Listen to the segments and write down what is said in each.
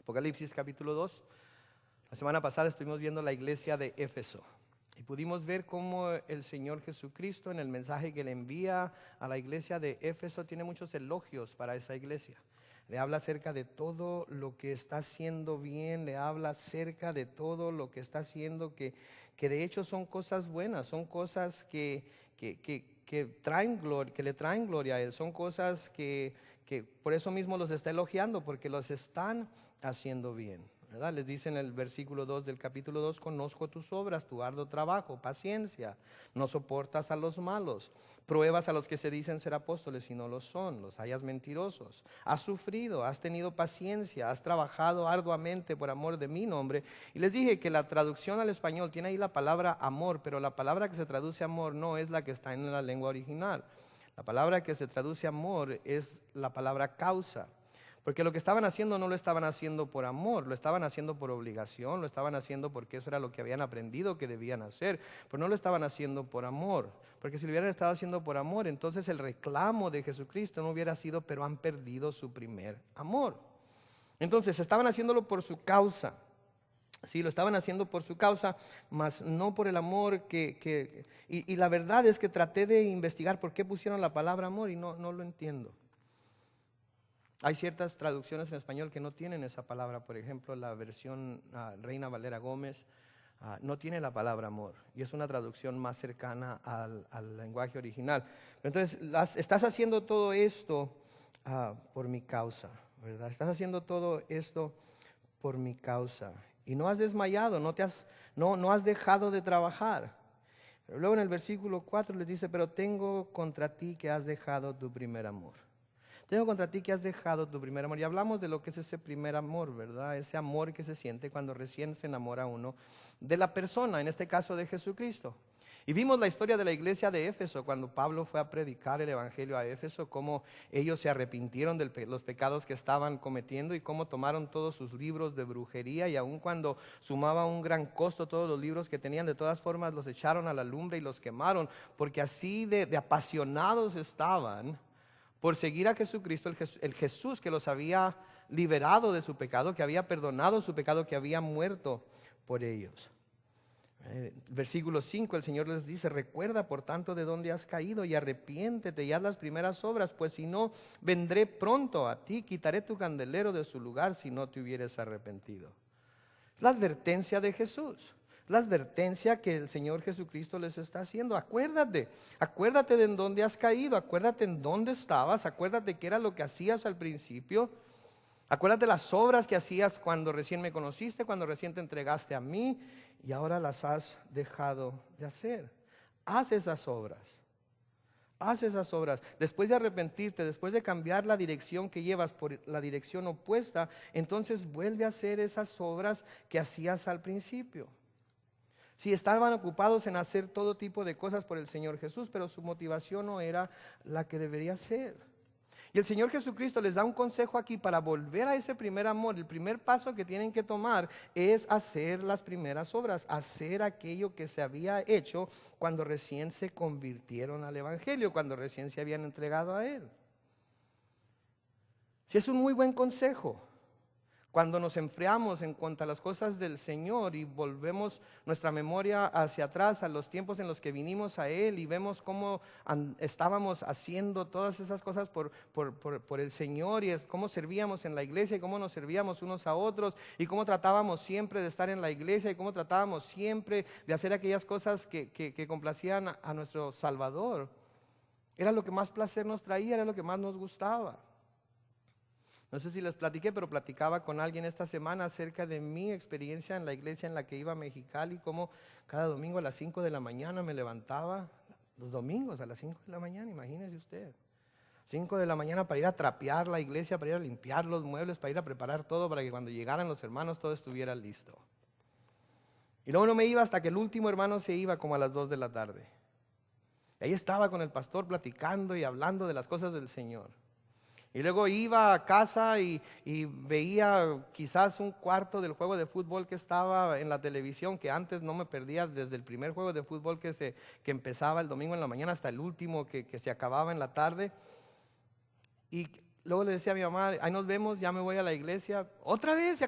Apocalipsis capítulo 2. La semana pasada estuvimos viendo la iglesia de Éfeso y pudimos ver cómo el Señor Jesucristo en el mensaje que le envía a la iglesia de Éfeso tiene muchos elogios para esa iglesia. Le habla acerca de todo lo que está haciendo bien, le habla acerca de todo lo que está haciendo, que de hecho son cosas buenas, son cosas que traen gloria, que le traen gloria a Él, son cosas que por eso mismo los está elogiando, porque los están haciendo bien, ¿verdad? Les dice en el versículo 2 del capítulo 2, conozco tus obras, tu arduo trabajo, paciencia, no soportas a los malos, pruebas a los que se dicen ser apóstoles y no lo son, los hallas mentirosos, has sufrido, has tenido paciencia, has trabajado arduamente por amor de mi nombre. Y les dije que la traducción al español tiene ahí la palabra amor, pero la palabra que se traduce amor no es la que está en la lengua original. La palabra que se traduce amor es la palabra causa, porque lo que estaban haciendo no lo estaban haciendo por amor, lo estaban haciendo por obligación, lo estaban haciendo porque eso era lo que habían aprendido que debían hacer, pero no lo estaban haciendo por amor, porque si lo hubieran estado haciendo por amor, entonces el reclamo de Jesucristo no hubiera sido, pero han perdido su primer amor. Entonces estaban haciéndolo por su causa. Sí, lo estaban haciendo por su causa, mas no por el amor y la verdad es que traté de investigar por qué pusieron la palabra amor y no lo entiendo. Hay ciertas traducciones en español que no tienen esa palabra, por ejemplo, la versión Reina Valera Gómez no tiene la palabra amor y es una traducción más cercana al lenguaje original. Entonces, estás haciendo todo esto por mi causa, ¿verdad? Estás haciendo todo esto por mi causa. Y no has desmayado, no has dejado de trabajar. Pero luego en el versículo 4 les dice, pero tengo contra ti que has dejado tu primer amor. Tengo contra ti que has dejado tu primer amor. Y hablamos de lo que es ese primer amor, ¿verdad? Ese amor que se siente cuando recién se enamora uno de la persona, en este caso de Jesucristo. Y vimos la historia de la iglesia de Éfeso, cuando Pablo fue a predicar el evangelio a Éfeso, cómo ellos se arrepintieron de los pecados que estaban cometiendo y cómo tomaron todos sus libros de brujería y aun cuando sumaba un gran costo todos los libros que tenían, de todas formas los echaron a la lumbre y los quemaron, porque así de apasionados estaban por seguir a Jesucristo, el Jesús que los había liberado de su pecado, que había perdonado su pecado, que había muerto por ellos. Versículo 5, el Señor les dice, recuerda por tanto de dónde has caído y arrepiéntete y haz las primeras obras, pues si no, vendré pronto a ti, quitaré tu candelero de su lugar si no te hubieres arrepentido. Es la advertencia de Jesús, la advertencia que el Señor Jesucristo les está haciendo. Acuérdate de en dónde has caído, acuérdate en dónde estabas, acuérdate qué era lo que hacías al principio. Acuérdate las obras que hacías cuando recién me conociste, cuando recién te entregaste a mí y ahora las has dejado de hacer. Haz esas obras. Haz esas obras. Después de arrepentirte, después de cambiar la dirección que llevas por la dirección opuesta, entonces vuelve a hacer esas obras que hacías al principio. Sí, estaban ocupados en hacer todo tipo de cosas por el Señor Jesús, pero su motivación no era la que debería ser. Y el Señor Jesucristo les da un consejo aquí para volver a ese primer amor. El primer paso que tienen que tomar es hacer las primeras obras, hacer aquello que se había hecho cuando recién se convirtieron al Evangelio, cuando recién se habían entregado a Él. Sí, es un muy buen consejo. Cuando nos enfriamos en cuanto a las cosas del Señor y volvemos nuestra memoria hacia atrás a los tiempos en los que vinimos a Él y vemos cómo estábamos haciendo todas esas cosas por el Señor y cómo servíamos en la iglesia y cómo nos servíamos unos a otros y cómo tratábamos siempre de estar en la iglesia y cómo tratábamos siempre de hacer aquellas cosas que complacían a nuestro Salvador. Era lo que más placer nos traía, era lo que más nos gustaba. No sé si les platiqué, pero platicaba con alguien esta semana acerca de mi experiencia en la iglesia en la que iba a Mexicali, cómo cada domingo a las 5 de la mañana me levantaba, los domingos a las 5 de la mañana, imagínese usted. 5 de la mañana para ir a trapear la iglesia, para ir a limpiar los muebles, para ir a preparar todo, para que cuando llegaran los hermanos todo estuviera listo. Y luego no me iba hasta que el último hermano se iba como a las 2 de la tarde. Y ahí estaba con el pastor platicando y hablando de las cosas del Señor. Y luego iba a casa y veía quizás un cuarto del juego de fútbol que estaba en la televisión, que antes no me perdía desde el primer juego de fútbol que empezaba el domingo en la mañana hasta el último que se acababa en la tarde. Y luego le decía a mi mamá, ahí nos vemos, ya me voy a la iglesia. Otra vez,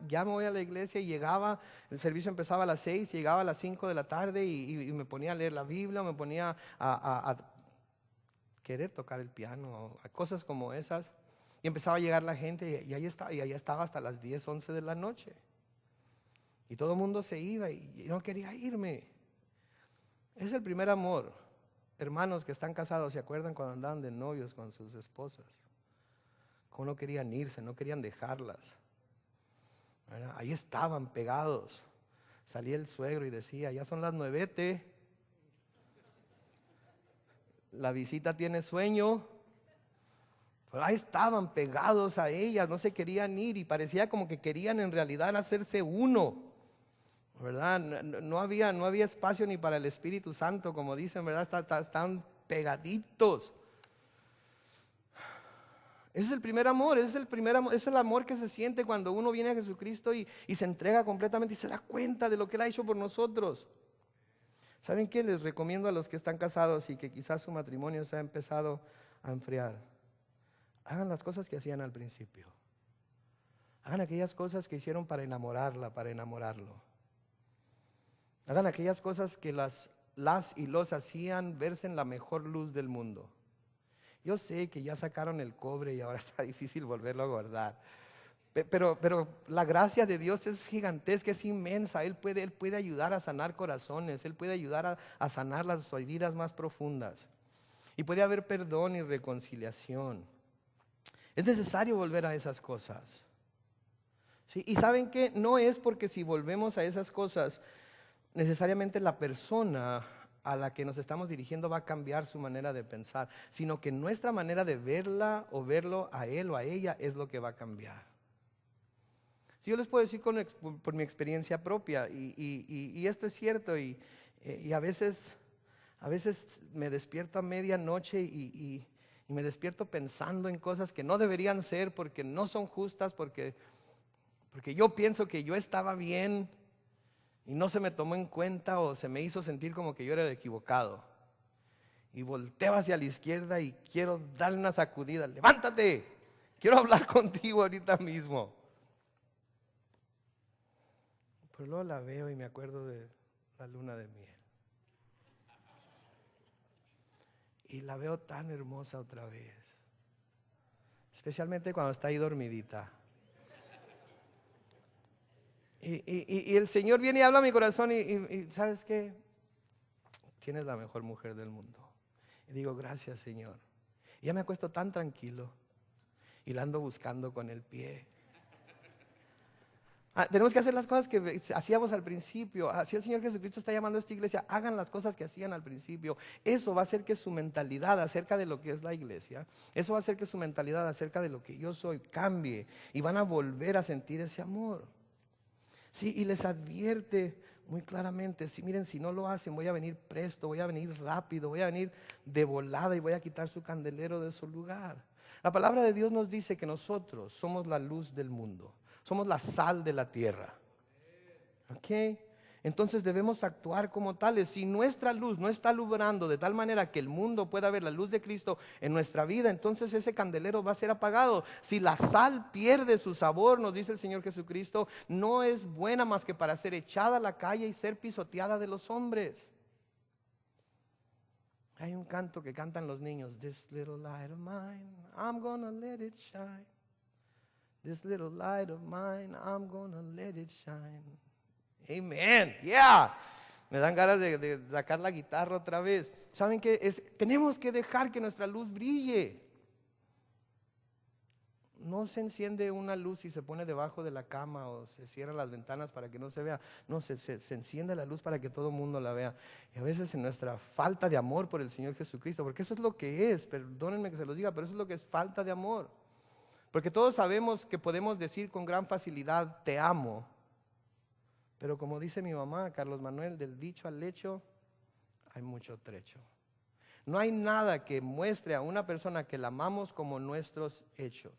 ya me voy a la iglesia. Y llegaba, el servicio empezaba a las 6, llegaba a las 5 de la tarde y me ponía a leer la Biblia, me ponía a querer tocar el piano, a cosas como esas. Y empezaba a llegar la gente y ahí estaba hasta las 10, 11 de la noche. Y todo el mundo se iba y no quería irme. Es el primer amor. Hermanos que están casados, ¿se acuerdan cuando andaban de novios con sus esposas? Cómo no querían irse, no querían dejarlas, ¿verdad? Ahí estaban pegados. Salía el suegro y decía, ya son las 9, la visita tiene sueño. Pero ahí estaban pegados a ellas, no se querían ir y parecía como que querían en realidad hacerse uno, ¿verdad? No había espacio ni para el Espíritu Santo, como dicen, ¿verdad? Están pegaditos. Ese es el primer amor, ese es el amor que se siente cuando uno viene a Jesucristo y se entrega completamente y se da cuenta de lo que Él ha hecho por nosotros. ¿Saben qué? Les recomiendo a los que están casados y que quizás su matrimonio se ha empezado a enfriar. Hagan las cosas que hacían al principio. Hagan aquellas cosas que hicieron para enamorarla, para enamorarlo. Hagan aquellas cosas que las y los hacían verse en la mejor luz del mundo. Yo sé que ya sacaron el cobre y ahora está difícil volverlo a guardar. Pero la gracia de Dios es gigantesca, es inmensa. Él puede ayudar a sanar corazones. Él puede ayudar a sanar las heridas más profundas. Y puede haber perdón y reconciliación. Es necesario volver a esas cosas. ¿Sí? Y ¿saben qué? No es porque si volvemos a esas cosas, necesariamente la persona a la que nos estamos dirigiendo va a cambiar su manera de pensar, sino que nuestra manera de verla o verlo a él o a ella es lo que va a cambiar. Si yo les puedo decir por mi experiencia propia, y esto es cierto, y a veces me despierto a medianoche y me despierto pensando en cosas que no deberían ser porque no son justas, porque yo pienso que yo estaba bien y no se me tomó en cuenta o se me hizo sentir como que yo era el equivocado. Y volteo hacia la izquierda y quiero darle una sacudida. ¡Levántate! Quiero hablar contigo ahorita mismo. Pero luego la veo y me acuerdo de la luna de miel. Y la veo tan hermosa otra vez. Especialmente cuando está ahí dormidita. Y el Señor viene y habla a mi corazón y ¿sabes qué? Tienes la mejor mujer del mundo. Y digo, gracias, Señor. Y ya me acuesto tan tranquilo y la ando buscando con el pie. Tenemos que hacer las cosas que hacíamos al principio. Así el Señor Jesucristo está llamando a esta iglesia. Hagan las cosas que hacían al principio. Eso va a hacer que su mentalidad acerca de lo que es la iglesia, eso va a hacer que su mentalidad acerca de lo que yo soy cambie. Y van a volver a sentir ese amor. Sí, y les advierte muy claramente, miren, si no lo hacen, voy a venir presto, voy a venir rápido, voy a venir de volada y voy a quitar su candelero de su lugar. La palabra de Dios nos dice que nosotros somos la luz del mundo, somos la sal de la tierra. ¿Ok? Entonces debemos actuar como tales. Si nuestra luz no está alumbrando de tal manera que el mundo pueda ver la luz de Cristo en nuestra vida, entonces ese candelero va a ser apagado. Si la sal pierde su sabor, nos dice el Señor Jesucristo, no es buena más que para ser echada a la calle y ser pisoteada de los hombres. Hay un canto que cantan los niños. This little light of mine, I'm gonna let it shine. This little light of mine, I'm gonna let it shine. Amen, yeah. Me dan ganas de sacar la guitarra otra vez. ¿Saben qué? Tenemos que dejar que nuestra luz brille. No se enciende una luz y se pone debajo de la cama o se cierran las ventanas para que no se vea. No, se enciende la luz para que todo el mundo la vea. Y a veces en nuestra falta de amor por el Señor Jesucristo, porque eso es lo que es, perdónenme que se los diga, pero eso es lo que es falta de amor. Porque todos sabemos que podemos decir con gran facilidad, te amo. Pero como dice mi mamá, Carlos Manuel, del dicho al hecho, hay mucho trecho. No hay nada que muestre a una persona que la amamos como nuestros hechos.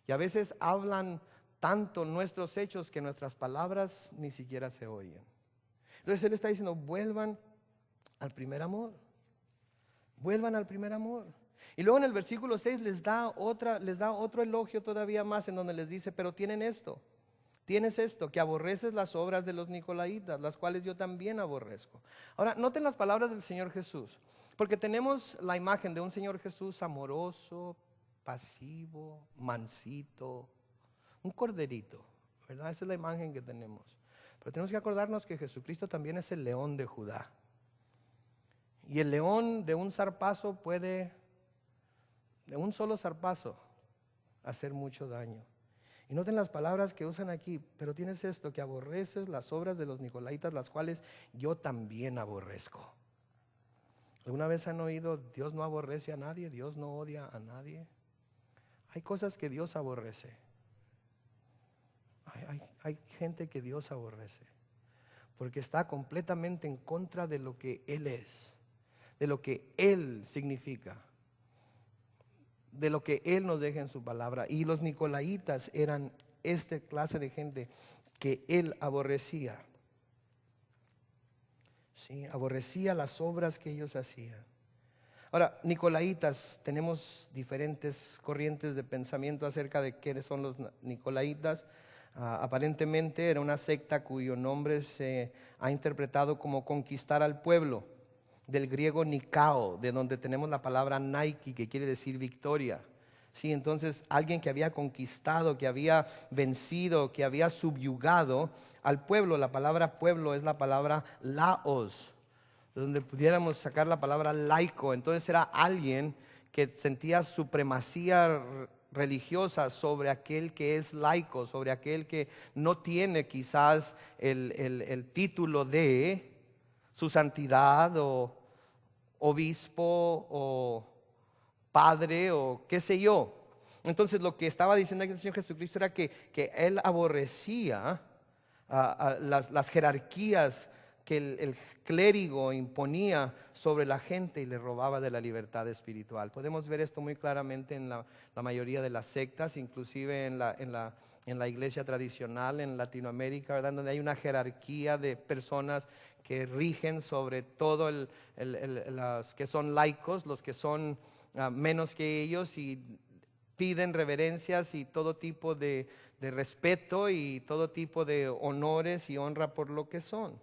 Y a veces hablan tanto nuestros hechos que nuestras palabras ni siquiera se oyen. Entonces Él está diciendo, vuelvan al primer amor. Vuelvan al primer amor. Y luego en el versículo 6 les da otro elogio todavía más, en donde les dice, pero tienes esto, que aborreces las obras de los nicolaitas, las cuales yo también aborrezco. Ahora, noten las palabras del Señor Jesús, porque tenemos la imagen de un Señor Jesús amoroso, pasivo, mansito, un corderito, ¿verdad? Esa es la imagen que tenemos. Pero tenemos que acordarnos que Jesucristo también es el león de Judá. Y el león de un zarpazo puede, de un solo zarpazo, hacer mucho daño. Y noten las palabras que usan aquí, pero tienes esto, que aborreces las obras de los nicolaitas, las cuales yo también aborrezco. ¿Alguna vez han oído, Dios no aborrece a nadie, Dios no odia a nadie? Hay cosas que Dios aborrece. Hay gente que Dios aborrece, porque está completamente en contra de lo que Él es, de lo que Él significa, de lo que Él nos deja en su palabra. Y los nicolaitas eran esta clase de gente que Él aborrecía. Sí, aborrecía las obras que ellos hacían. Ahora, nicolaitas, tenemos diferentes corrientes de pensamiento acerca de quiénes son los nicolaitas. Aparentemente era una secta cuyo nombre se ha interpretado como conquistar al pueblo, del griego Nikao, de donde tenemos la palabra Nike, que quiere decir victoria. Sí, entonces alguien que había conquistado, que había vencido, que había subyugado al pueblo. La palabra pueblo es la palabra laos, de donde pudiéramos sacar la palabra laico. Entonces era alguien que sentía supremacía religiosa sobre aquel que es laico, sobre aquel que no tiene quizás el título de su santidad o obispo o padre o qué sé yo. Entonces lo que estaba diciendo aquí el Señor Jesucristo era que Él aborrecía a las jerarquías que el clérigo imponía sobre la gente y le robaba de la libertad espiritual. Podemos ver esto muy claramente en la mayoría de las sectas, inclusive en la iglesia tradicional en Latinoamérica, ¿verdad? Donde hay una jerarquía de personas que rigen sobre todo los que son laicos, los que son menos que ellos, y piden reverencias y todo tipo de respeto y todo tipo de honores y honra por lo que son.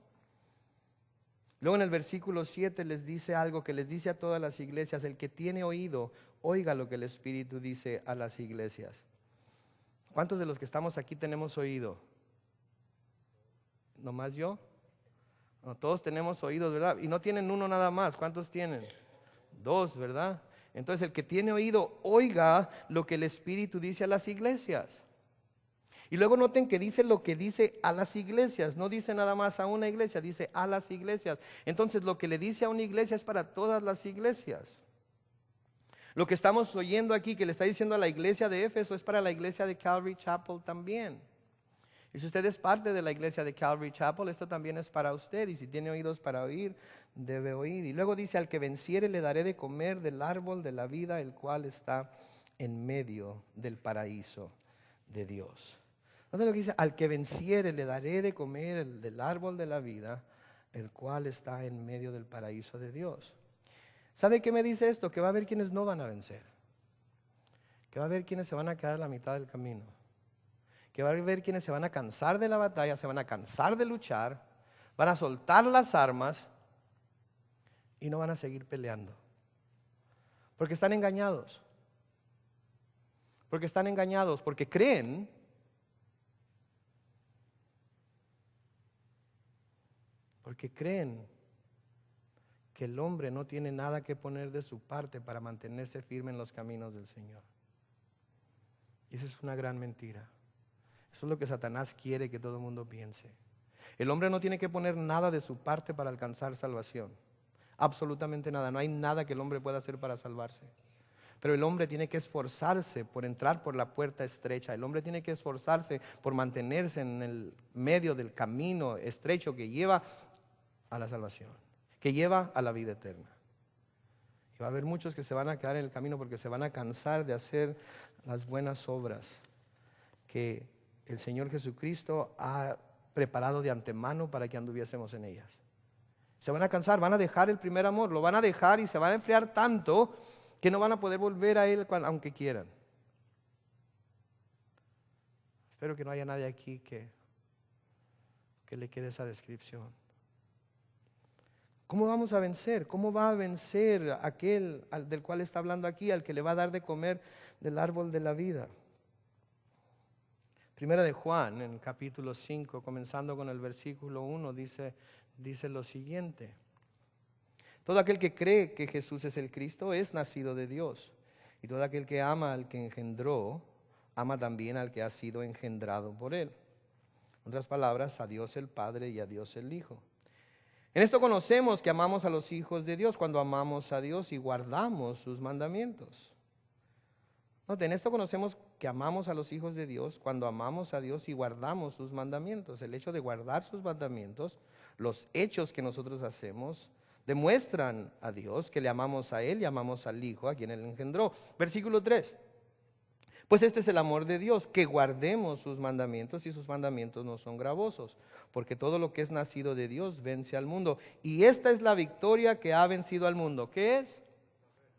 Luego en el versículo 7 les dice algo que les dice a todas las iglesias: el que tiene oído, oiga lo que el Espíritu dice a las iglesias. ¿Cuántos de los que estamos aquí tenemos oído? ¿Nomás yo? No, todos tenemos oídos, ¿verdad? Y no tienen uno nada más. ¿Cuántos tienen? Dos, ¿verdad? Entonces el que tiene oído, oiga lo que el Espíritu dice a las iglesias. Y luego noten que dice lo que dice a las iglesias, no dice nada más a una iglesia, dice a las iglesias. Entonces lo que le dice a una iglesia es para todas las iglesias. Lo que estamos oyendo aquí que le está diciendo a la iglesia de Éfeso es para la iglesia de Calvary Chapel también. Y si usted es parte de la iglesia de Calvary Chapel, esto también es para usted. Y si tiene oídos para oír, debe oír. Y luego dice: al que venciere le daré de comer del árbol de la vida, el cual está en medio del paraíso de Dios. Entonces lo que dice: al que venciere le daré de comer del árbol de la vida, el cual está en medio del paraíso de Dios. ¿Sabe qué me dice esto? Que va a haber quienes no van a vencer, que va a haber quienes se van a quedar a la mitad del camino, que va a haber quienes se van a cansar de la batalla, se van a cansar de luchar, van a soltar las armas y no van a seguir peleando, porque están engañados, porque creen que el hombre no tiene nada que poner de su parte para mantenerse firme en los caminos del Señor. Y eso es una gran mentira. Eso es lo que Satanás quiere que todo el mundo piense. El hombre no tiene que poner nada de su parte para alcanzar salvación. Absolutamente nada. No hay nada que el hombre pueda hacer para salvarse. Pero el hombre tiene que esforzarse por entrar por la puerta estrecha. El hombre tiene que esforzarse por mantenerse en el medio del camino estrecho que lleva a la salvación, que lleva a la vida eterna. Y va a haber muchos que se van a quedar en el camino porque se van a cansar de hacer las buenas obras que el Señor Jesucristo ha preparado de antemano para que anduviésemos en ellas. Se van a cansar, van a dejar el primer amor, lo van a dejar y se van a enfriar tanto que no van a poder volver a Él aunque quieran. Espero que no haya nadie aquí que le quede esa descripción. ¿Cómo vamos a vencer? ¿Cómo va a vencer aquel del cual está hablando aquí, al que le va a dar de comer del árbol de la vida? Primera de Juan, en capítulo 5, comenzando con el versículo 1, dice lo siguiente: todo aquel que cree que Jesús es el Cristo es nacido de Dios, y todo aquel que ama al que engendró, ama también al que ha sido engendrado por Él. En otras palabras, a Dios el Padre y a Dios el Hijo. En esto conocemos que amamos a los hijos de Dios, cuando amamos a Dios y guardamos sus mandamientos. En esto conocemos que amamos a los hijos de Dios, cuando amamos a Dios y guardamos sus mandamientos. El hecho de guardar sus mandamientos, los hechos que nosotros hacemos, demuestran a Dios que le amamos a Él y amamos al Hijo, a quien Él engendró. Versículo 3. Pues este es el amor de Dios, que guardemos sus mandamientos, y sus mandamientos no son gravosos, porque todo lo que es nacido de Dios vence al mundo. Y esta es la victoria que ha vencido al mundo. ¿Qué es?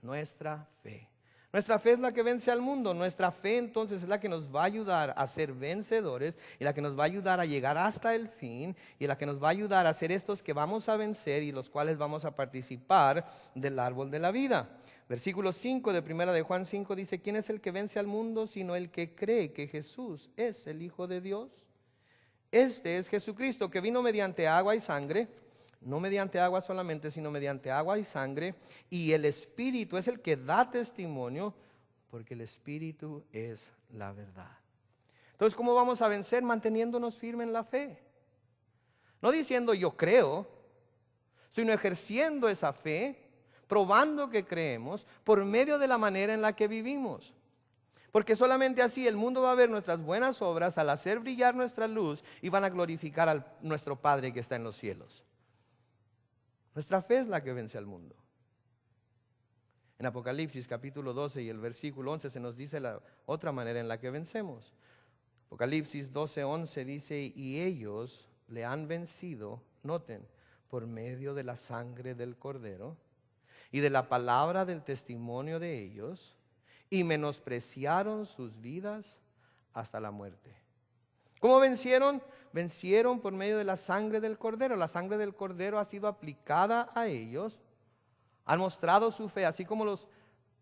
Nuestra fe. Nuestra fe es la que vence al mundo. Nuestra fe entonces es la que nos va a ayudar a ser vencedores, y la que nos va a ayudar a llegar hasta el fin, y la que nos va a ayudar a ser estos que vamos a vencer y los cuales vamos a participar del árbol de la vida. Versículo 5 de Primera de Juan 5 dice: ¿quién es el que vence al mundo sino el que cree que Jesús es el Hijo de Dios? Este es Jesucristo, que vino mediante agua y sangre, no mediante agua solamente, sino mediante agua y sangre, y el Espíritu es el que da testimonio, porque el Espíritu es la verdad. Entonces, ¿cómo vamos a vencer? Manteniéndonos firmes en la fe. No diciendo yo creo, sino ejerciendo esa fe, probando que creemos por medio de la manera en la que vivimos. Porque solamente así el mundo va a ver nuestras buenas obras al hacer brillar nuestra luz, y van a glorificar a nuestro Padre que está en los cielos. Nuestra fe es la que vence al mundo. En Apocalipsis capítulo 12 y el versículo 11 se nos dice la otra manera en la que vencemos. Apocalipsis 12:11 dice: y ellos le han vencido, noten, por medio de la sangre del Cordero y de la palabra del testimonio de ellos, y menospreciaron sus vidas hasta la muerte. ¿Cómo vencieron? Vencieron por medio de la sangre del Cordero. La sangre del Cordero ha sido aplicada a ellos. Han mostrado su fe, así como los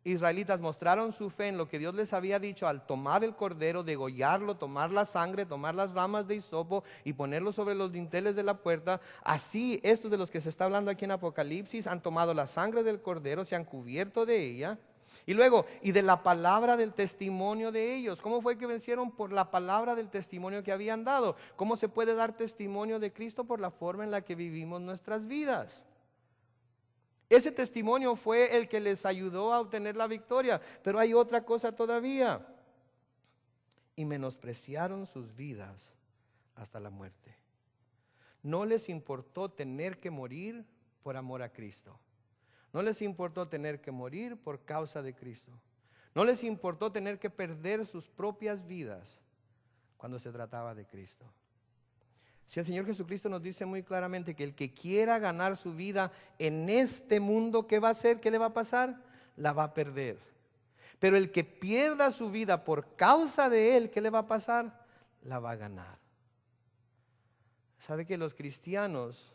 israelitas mostraron su fe en lo que Dios les había dicho al tomar el cordero, degollarlo, tomar la sangre, tomar las ramas de hisopo y ponerlo sobre los dinteles de la puerta. Así estos de los que se está hablando aquí en Apocalipsis han tomado la sangre del cordero, se han cubierto de ella. Y luego, y de la palabra del testimonio de ellos. ¿Cómo fue que vencieron? Por la palabra del testimonio que habían dado. ¿Cómo se puede dar testimonio de Cristo? Por la forma en la que vivimos nuestras vidas. Ese testimonio fue el que les ayudó a obtener la victoria. Pero hay otra cosa todavía. Y menospreciaron sus vidas hasta la muerte. No les importó tener que morir por amor a Cristo. No les importó tener que morir por causa de Cristo. No les importó tener que perder sus propias vidas cuando se trataba de Cristo. Si el Señor Jesucristo nos dice muy claramente que el que quiera ganar su vida en este mundo, ¿qué va a hacer? ¿Qué le va a pasar? La va a perder. Pero el que pierda su vida por causa de Él, ¿qué le va a pasar? La va a ganar. ¿Sabe que los cristianos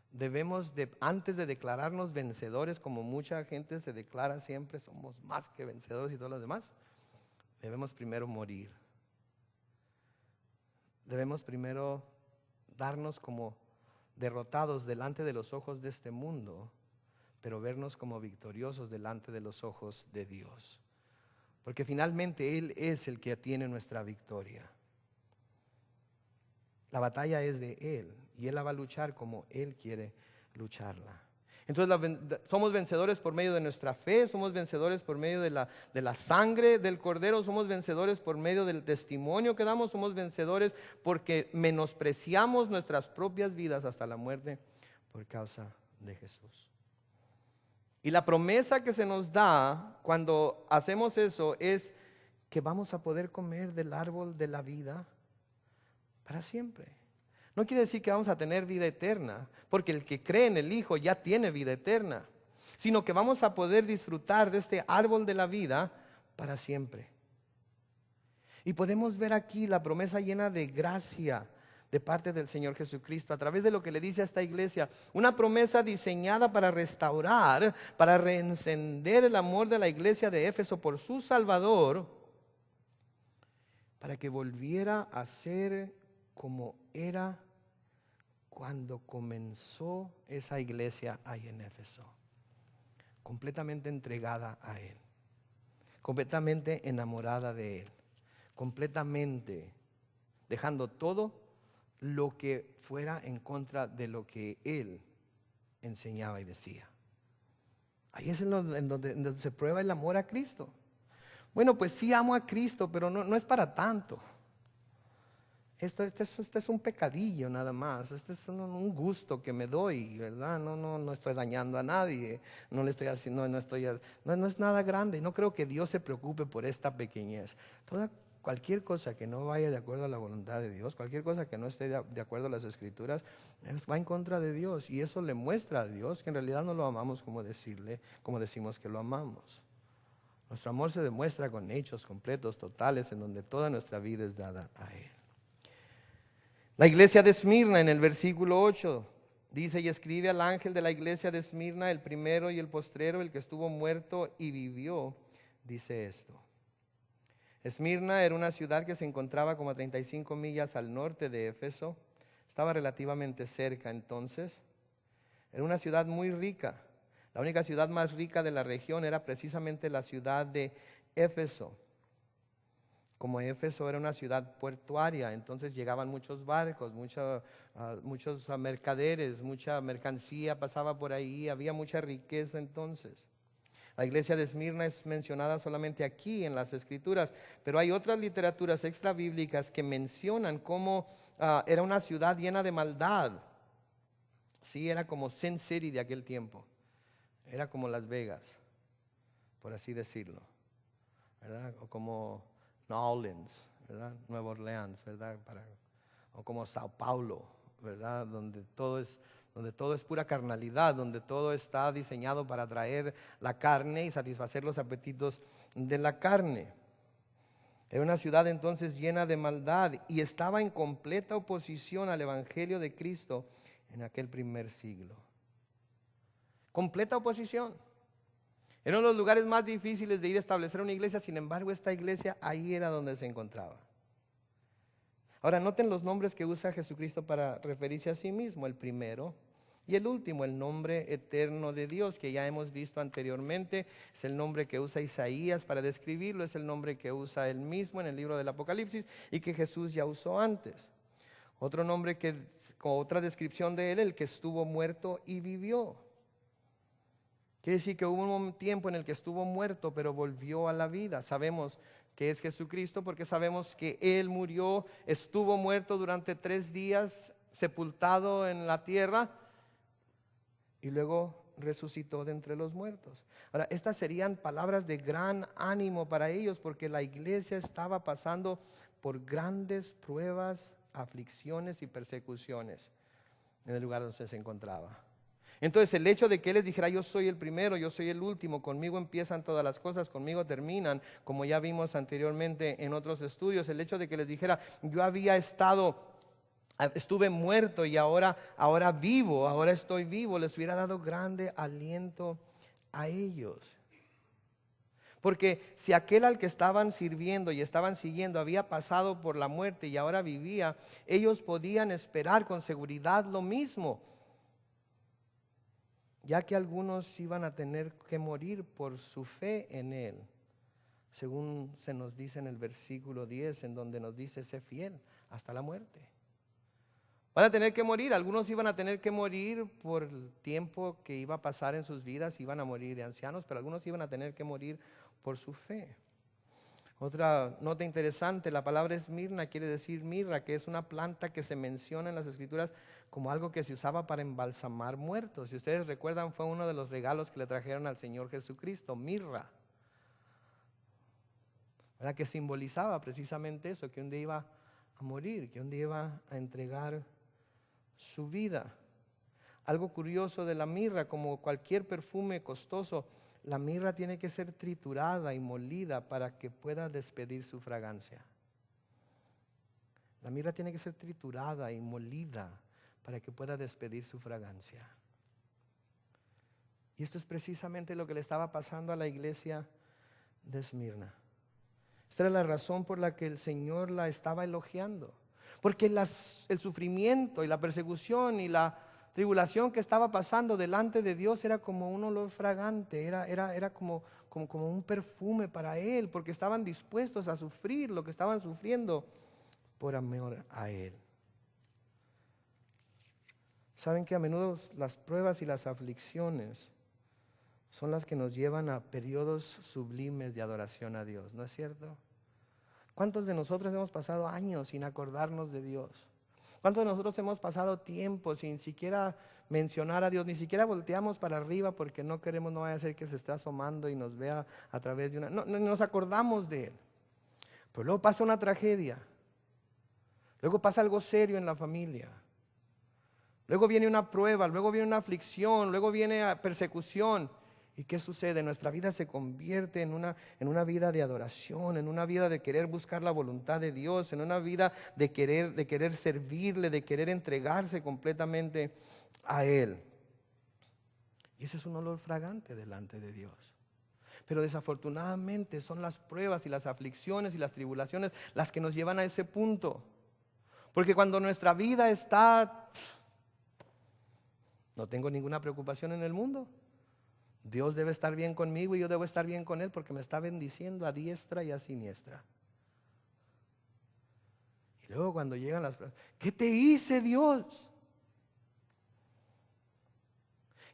debemos antes de declararnos vencedores, como mucha gente se declara siempre, somos más que vencedores y todo lo demás, debemos primero morir? Debemos primero darnos como derrotados delante de los ojos de este mundo, pero vernos como victoriosos delante de los ojos de Dios. Porque finalmente Él es el que tiene nuestra victoria. La batalla es de Él, y Él la va a luchar como Él quiere lucharla. Entonces somos vencedores por medio de nuestra fe, somos vencedores por medio de la sangre del Cordero, somos vencedores por medio del testimonio que damos, somos vencedores porque menospreciamos nuestras propias vidas hasta la muerte por causa de Jesús. Y la promesa que se nos da cuando hacemos eso es que vamos a poder comer del árbol de la vida para siempre. No quiere decir que vamos a tener vida eterna, porque el que cree en el Hijo ya tiene vida eterna. sino que vamos a poder disfrutar de este árbol de la vida para siempre. Y podemos ver aquí la promesa llena de gracia de parte del Señor Jesucristo a través de lo que le dice a esta iglesia. Una promesa diseñada para restaurar, para reencender el amor de la iglesia de Éfeso por su Salvador, para que volviera a ser como era cuando comenzó esa iglesia ahí en Éfeso. Completamente entregada a Él, completamente enamorada de Él, completamente dejando todo lo que fuera en contra de lo que Él enseñaba y decía. Ahí es en donde se prueba el amor a Cristo. Bueno, pues sí amo a Cristo, pero no es para tanto. Este es un pecadillo nada más. Este es un gusto que me doy, ¿verdad? No estoy dañando a nadie. No le estoy haciendo, no es nada grande. No creo que Dios se preocupe por esta pequeñez. Cualquier cosa que no vaya de acuerdo a la voluntad de Dios, cualquier cosa que no esté de acuerdo a las Escrituras, va en contra de Dios. Y eso le muestra a Dios que en realidad no lo amamos como decimos que lo amamos. Nuestro amor se demuestra con hechos completos, totales, en donde toda nuestra vida es dada a Él. La iglesia de Esmirna, en el versículo 8, dice: y escribe al ángel de la iglesia de Esmirna, el primero y el postrero, el que estuvo muerto y vivió, dice esto. Esmirna era una ciudad que se encontraba como a 35 millas al norte de Éfeso. Estaba relativamente cerca entonces. Era una ciudad muy rica. La única ciudad más rica de la región era precisamente la ciudad de Éfeso. Como Éfeso era una ciudad portuaria, entonces llegaban muchos barcos, muchos mercaderes, mucha mercancía pasaba por ahí, había mucha riqueza entonces. La iglesia de Esmirna es mencionada solamente aquí en las Escrituras, pero hay otras literaturas extrabíblicas que mencionan cómo era una ciudad llena de maldad. Sí, era como Sin City de aquel tiempo, era como Las Vegas, por así decirlo, ¿verdad? O como New Orleans, ¿verdad? Nueva Orleans, ¿verdad? O como Sao Paulo, ¿verdad? Donde todo es pura carnalidad, donde todo está diseñado para atraer la carne y satisfacer los apetitos de la carne. Era una ciudad entonces llena de maldad y estaba en completa oposición al Evangelio de Cristo en aquel primer siglo. Completa oposición. Era uno de los lugares más difíciles de ir a establecer una iglesia, sin embargo esta iglesia ahí era donde se encontraba. Ahora noten los nombres que usa Jesucristo para referirse a sí mismo, el primero y el último, el nombre eterno de Dios, que ya hemos visto anteriormente, es el nombre que usa Isaías para describirlo, es el nombre que usa él mismo en el libro del Apocalipsis y que Jesús ya usó antes. Otro nombre con otra descripción de él, el que estuvo muerto y vivió. Quiere decir que hubo un tiempo en el que estuvo muerto, pero volvió a la vida. Sabemos que es Jesucristo porque sabemos que Él murió, estuvo muerto durante 3 días, sepultado en la tierra y luego resucitó de entre los muertos. Ahora, estas serían palabras de gran ánimo para ellos porque la iglesia estaba pasando por grandes pruebas, aflicciones y persecuciones en el lugar donde se encontraba. Entonces el hecho de que Él les dijera: yo soy el primero, yo soy el último, conmigo empiezan todas las cosas, conmigo terminan, como ya vimos anteriormente en otros estudios, el hecho de que les dijera: yo estuve muerto y ahora vivo, ahora estoy vivo, les hubiera dado grande aliento a ellos. Porque si aquel al que estaban sirviendo y estaban siguiendo había pasado por la muerte y ahora vivía, ellos podían esperar con seguridad lo mismo, ya que algunos iban a tener que morir por su fe en Él, según se nos dice en el versículo 10, en donde nos dice: sé fiel hasta la muerte. Van a tener que morir, algunos iban a tener que morir por el tiempo que iba a pasar en sus vidas, iban a morir de ancianos, pero algunos iban a tener que morir por su fe. Otra nota interesante, la palabra Esmirna quiere decir mirra, que es una planta que se menciona en las Escrituras como algo que se usaba para embalsamar muertos. Si ustedes recuerdan, fue uno de los regalos que le trajeron al Señor Jesucristo, mirra, ¿verdad? Que simbolizaba precisamente eso, que un día iba a morir, que un día iba a entregar su vida. Algo curioso de la mirra, como cualquier perfume costoso, la mirra tiene que ser triturada y molida para que pueda despedir su fragancia. La mirra tiene que ser triturada y molida para que pueda despedir su fragancia. Y esto es precisamente lo que le estaba pasando a la iglesia de Esmirna. Esta era la razón por la que el Señor la estaba elogiando. Porque el sufrimiento y la persecución y la tribulación que estaba pasando delante de Dios era como un olor fragante, era como un perfume para Él, porque estaban dispuestos a sufrir lo que estaban sufriendo por amor a Él. Saben que a menudo las pruebas y las aflicciones son las que nos llevan a periodos sublimes de adoración a Dios, ¿no es cierto? ¿Cuántos de nosotros hemos pasado años sin acordarnos de Dios? ¿Cuántos de nosotros hemos pasado tiempo sin siquiera mencionar a Dios? Ni siquiera volteamos para arriba porque no queremos, no vaya a ser que se esté asomando y nos vea a través de una... No nos acordamos de Él. Pero luego pasa una tragedia. Luego pasa algo serio en la familia. Luego viene una prueba, luego viene una aflicción, luego viene persecución. ¿Y qué sucede? Nuestra vida se convierte en una vida de adoración, en una vida de querer buscar la voluntad de Dios, en una vida de querer servirle, de querer entregarse completamente a Él. Y ese es un olor fragante delante de Dios. Pero desafortunadamente son las pruebas y las aflicciones y las tribulaciones las que nos llevan a ese punto. Porque cuando nuestra vida está, no tengo ninguna preocupación en el mundo. Dios debe estar bien conmigo y yo debo estar bien con Él porque me está bendiciendo a diestra y a siniestra. Y luego cuando llegan las pruebas, ¿qué te hice, Dios?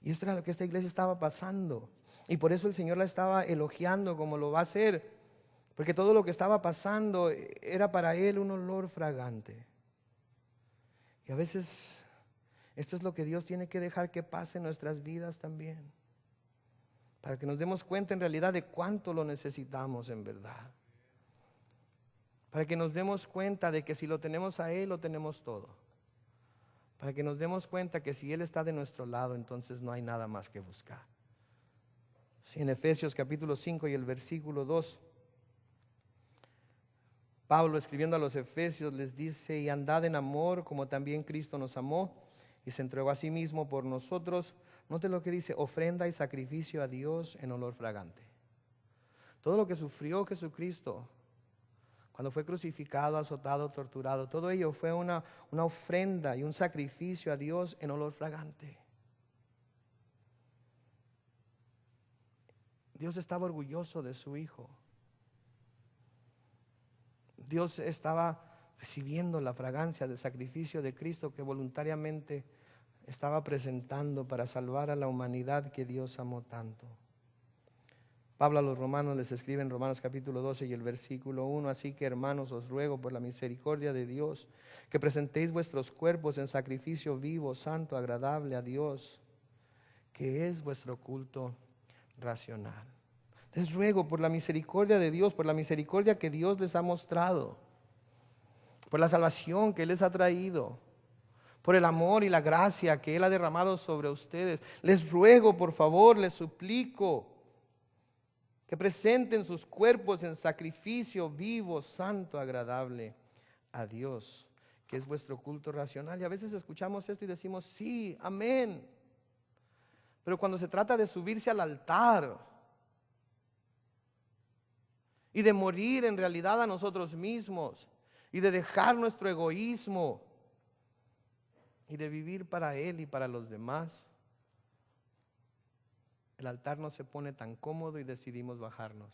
Y esto era lo que esta iglesia estaba pasando. Y por eso el Señor la estaba elogiando como lo va a hacer. Porque todo lo que estaba pasando era para Él un olor fragante. Y a veces esto es lo que Dios tiene que dejar que pase en nuestras vidas también. Para que nos demos cuenta en realidad de cuánto lo necesitamos en verdad. Para que nos demos cuenta de que si lo tenemos a Él, lo tenemos todo. Para que nos demos cuenta que si Él está de nuestro lado, entonces no hay nada más que buscar. Sí, en Efesios capítulo 5 y el versículo 2, Pablo escribiendo a los Efesios les dice: y andad en amor como también Cristo nos amó y se entregó a sí mismo por nosotros. Note lo que dice: ofrenda y sacrificio a Dios en olor fragante. Todo lo que sufrió Jesucristo cuando fue crucificado, azotado, torturado, todo ello fue una ofrenda y un sacrificio a Dios en olor fragante. Dios estaba orgulloso de su Hijo. Dios estaba recibiendo la fragancia del sacrificio de Cristo que voluntariamente estaba presentando para salvar a la humanidad que Dios amó tanto. Pablo a los romanos les escribe en Romanos capítulo 12 y el versículo 1: así que, hermanos, os ruego por la misericordia de Dios que presentéis vuestros cuerpos en sacrificio vivo, santo, agradable a Dios, que es vuestro culto racional. Les ruego por la misericordia de Dios, por la misericordia que Dios les ha mostrado, por la salvación que Él les ha traído, por el amor y la gracia que Él ha derramado sobre ustedes. Les ruego, por favor, les suplico que presenten sus cuerpos en sacrificio vivo, santo, agradable a Dios, que es vuestro culto racional. Y a veces escuchamos esto y decimos: sí, amén. Pero cuando se trata de subirse al altar y de morir en realidad a nosotros mismos y de dejar nuestro egoísmo y de vivir para Él y para los demás, el altar no se pone tan cómodo y decidimos bajarnos.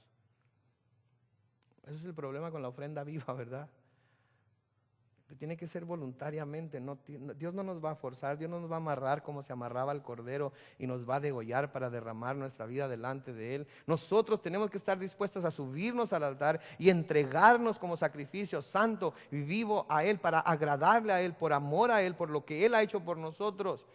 Ese es el problema con la ofrenda viva, ¿verdad? Tiene que ser voluntariamente. Dios no nos va a forzar, Dios no nos va a amarrar como se amarraba al cordero y nos va a degollar para derramar nuestra vida delante de Él. Nosotros tenemos que estar dispuestos a subirnos al altar y entregarnos como sacrificio santo y vivo a Él, para agradarle a Él, por amor a Él, por lo que Él ha hecho por nosotros.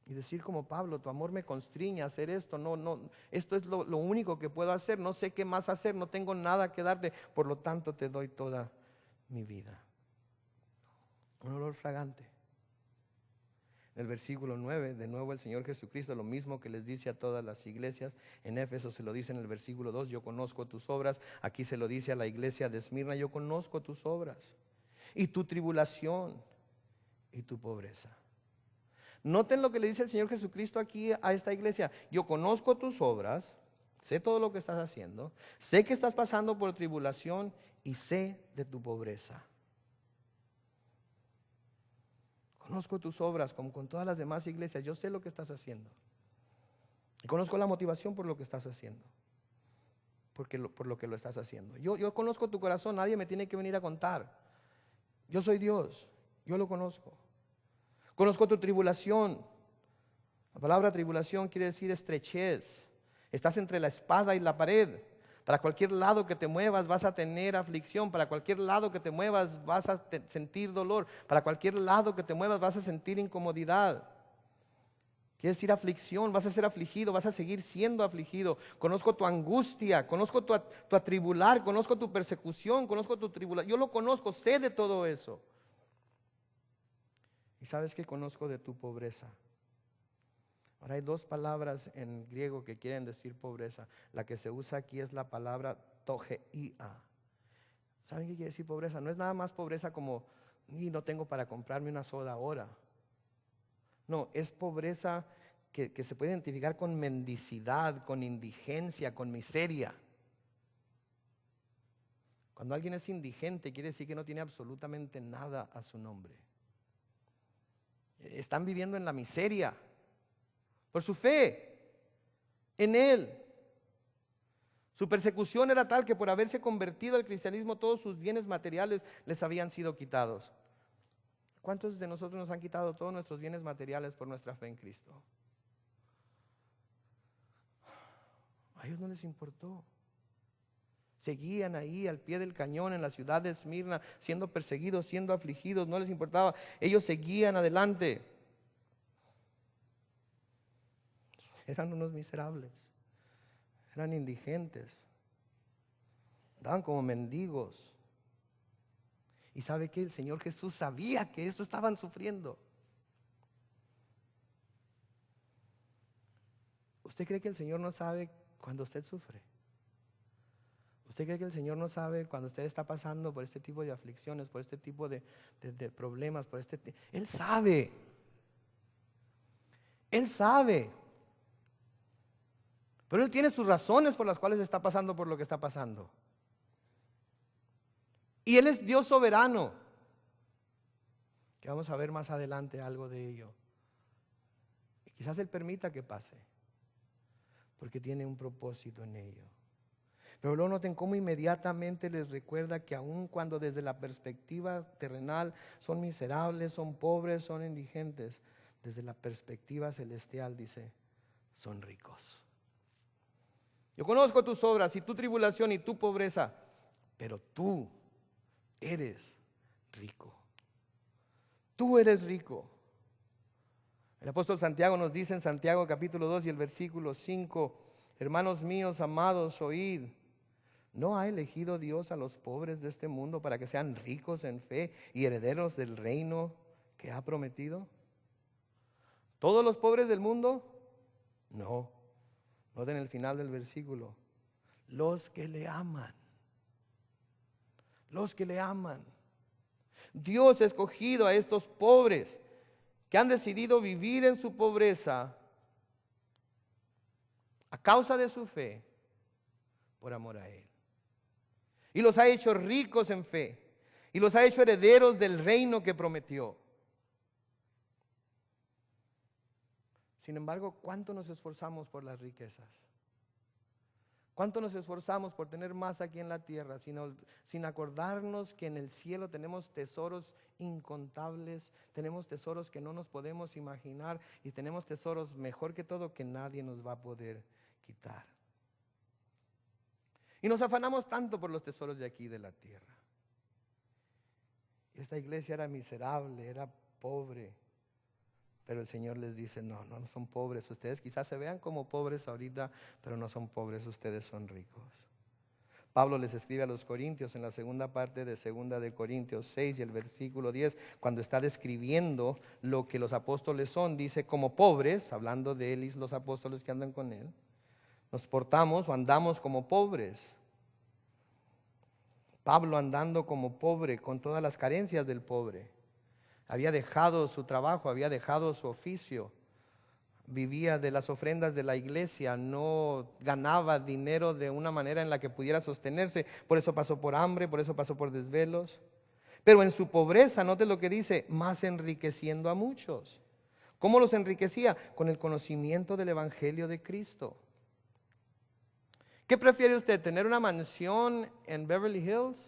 Y decir como Pablo: tu amor me constriñe a hacer esto. No, esto es lo único que puedo hacer. No sé qué más hacer, no tengo nada que darte. Por lo tanto te doy toda mi vida. Un olor fragante. En el versículo 9, de nuevo el Señor Jesucristo, lo mismo que les dice a todas las iglesias. En Éfeso se lo dice en el versículo 2, yo conozco tus obras. Aquí se lo dice a la iglesia de Esmirna, yo conozco tus obras y tu tribulación y tu pobreza. Noten lo que le dice el Señor Jesucristo aquí a esta iglesia. Yo conozco tus obras, sé todo lo que estás haciendo, sé que estás pasando por tribulación y sé de tu pobreza. Conozco tus obras como con todas las demás iglesias. Yo sé lo que estás haciendo. Y conozco la motivación por lo que estás haciendo. Por lo que lo estás haciendo. Yo conozco tu corazón. Nadie me tiene que venir a contar. Yo soy Dios. Yo lo conozco. Conozco tu tribulación. La palabra tribulación quiere decir estrechez. Estás entre la espada y la pared. Para cualquier lado que te muevas vas a tener aflicción. Para cualquier lado que te muevas vas a sentir dolor. Para cualquier lado que te muevas vas a sentir incomodidad. Quiere decir aflicción, vas a ser afligido, vas a seguir siendo afligido. Conozco tu angustia, conozco tu atribular, conozco tu persecución, conozco tu tribulación. Yo lo conozco, sé de todo eso. Y sabes que conozco de tu pobreza. Ahora hay dos palabras en griego que quieren decir pobreza. La que se usa aquí es la palabra togeia. ¿Saben qué quiere decir pobreza? No es nada más pobreza como, no tengo para comprarme una soda ahora. No, es pobreza que se puede identificar con mendicidad, con indigencia, con miseria. Cuando alguien es indigente, quiere decir que no tiene absolutamente nada a su nombre. Están viviendo en la miseria por su fe en Él. Su persecución era tal que por haberse convertido al cristianismo todos sus bienes materiales les habían sido quitados. ¿Cuántos de nosotros nos han quitado todos nuestros bienes materiales por nuestra fe en Cristo? A ellos no les importó. Seguían ahí al pie del cañón en la ciudad de Esmirna, siendo perseguidos, siendo afligidos, no les importaba. Ellos seguían adelante. Eran unos miserables, eran indigentes, andaban como mendigos. Y sabe que el Señor Jesús sabía que eso estaban sufriendo. ¿Usted cree que el Señor no sabe cuando usted sufre? ¿Usted cree que el Señor no sabe cuando usted está pasando por este tipo de aflicciones, por este tipo de problemas, Él sabe. Él sabe. Pero Él tiene sus razones por las cuales está pasando por lo que está pasando. Y Él es Dios soberano, que vamos a ver más adelante algo de ello. Y quizás Él permita que pase, porque tiene un propósito en ello. Pero luego noten cómo inmediatamente les recuerda que aun cuando desde la perspectiva terrenal son miserables, son pobres, son indigentes, desde la perspectiva celestial dice, son ricos. Yo conozco tus obras y tu tribulación y tu pobreza, pero tú eres rico. Tú eres rico. El apóstol Santiago nos dice en Santiago capítulo 2 y el versículo 5, hermanos míos amados, oíd, ¿no ha elegido Dios a los pobres de este mundo para que sean ricos en fe y herederos del reino que ha prometido? ¿Todos los pobres del mundo? No. Noten el final del versículo. Los que le aman. Los que le aman. Dios ha escogido a estos pobres que han decidido vivir en su pobreza a causa de su fe por amor a Él. Y los ha hecho ricos en fe. Y los ha hecho herederos del reino que prometió. Sin embargo, ¿cuánto nos esforzamos por las riquezas? ¿Cuánto nos esforzamos por tener más aquí en la tierra sin acordarnos que en el cielo tenemos tesoros incontables, tenemos tesoros que no nos podemos imaginar y tenemos tesoros mejor que todo que nadie nos va a poder quitar? Y nos afanamos tanto por los tesoros de aquí de la tierra. Esta iglesia era miserable, era pobre. Pero el Señor les dice, no son pobres. Ustedes quizás se vean como pobres ahorita, pero no son pobres, ustedes son ricos. Pablo les escribe a los Corintios en la segunda parte de segunda de Corintios 6 y el versículo 10, cuando está describiendo lo que los apóstoles son, dice: como pobres, hablando de él y los apóstoles que andan con él, nos portamos o andamos como pobres. Pablo andando como pobre, con todas las carencias del pobre. Había dejado su trabajo, había dejado su oficio, vivía de las ofrendas de la iglesia, no ganaba dinero de una manera en la que pudiera sostenerse, por eso pasó por hambre, por eso pasó por desvelos. Pero en su pobreza, note lo que dice: más enriqueciendo a muchos. ¿Cómo los enriquecía? Con el conocimiento del evangelio de Cristo. ¿Qué prefiere usted, tener una mansión en Beverly Hills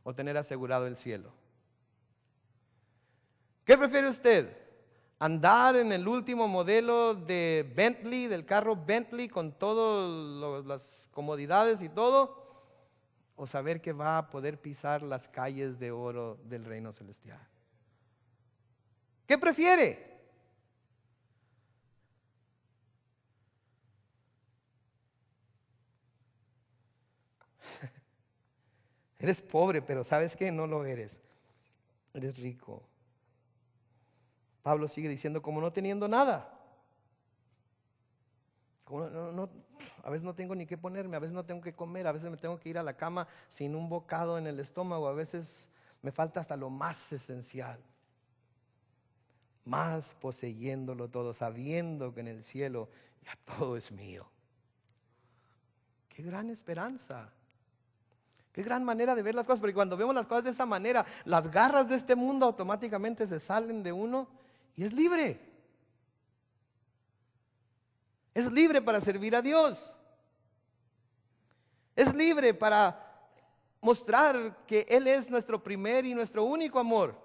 o tener asegurado el cielo? ¿Qué prefiere usted? ¿Andar en el último modelo de Bentley, del carro Bentley, con todas las comodidades y todo? ¿O saber que va a poder pisar las calles de oro del reino celestial? ¿Qué prefiere? Eres pobre, pero ¿sabes qué? No lo eres. Eres rico. Pablo sigue diciendo: como no teniendo nada. Como a veces no tengo ni qué ponerme, a veces no tengo que comer, a veces me tengo que ir a la cama sin un bocado en el estómago, a veces me falta hasta lo más esencial. Más poseyéndolo todo, sabiendo que en el cielo ya todo es mío. Qué gran esperanza. Qué gran manera de ver las cosas, porque cuando vemos las cosas de esa manera, las garras de este mundo automáticamente se salen de uno y es libre. Es libre para servir a Dios. Es libre para mostrar que Él es nuestro primer y nuestro único amor.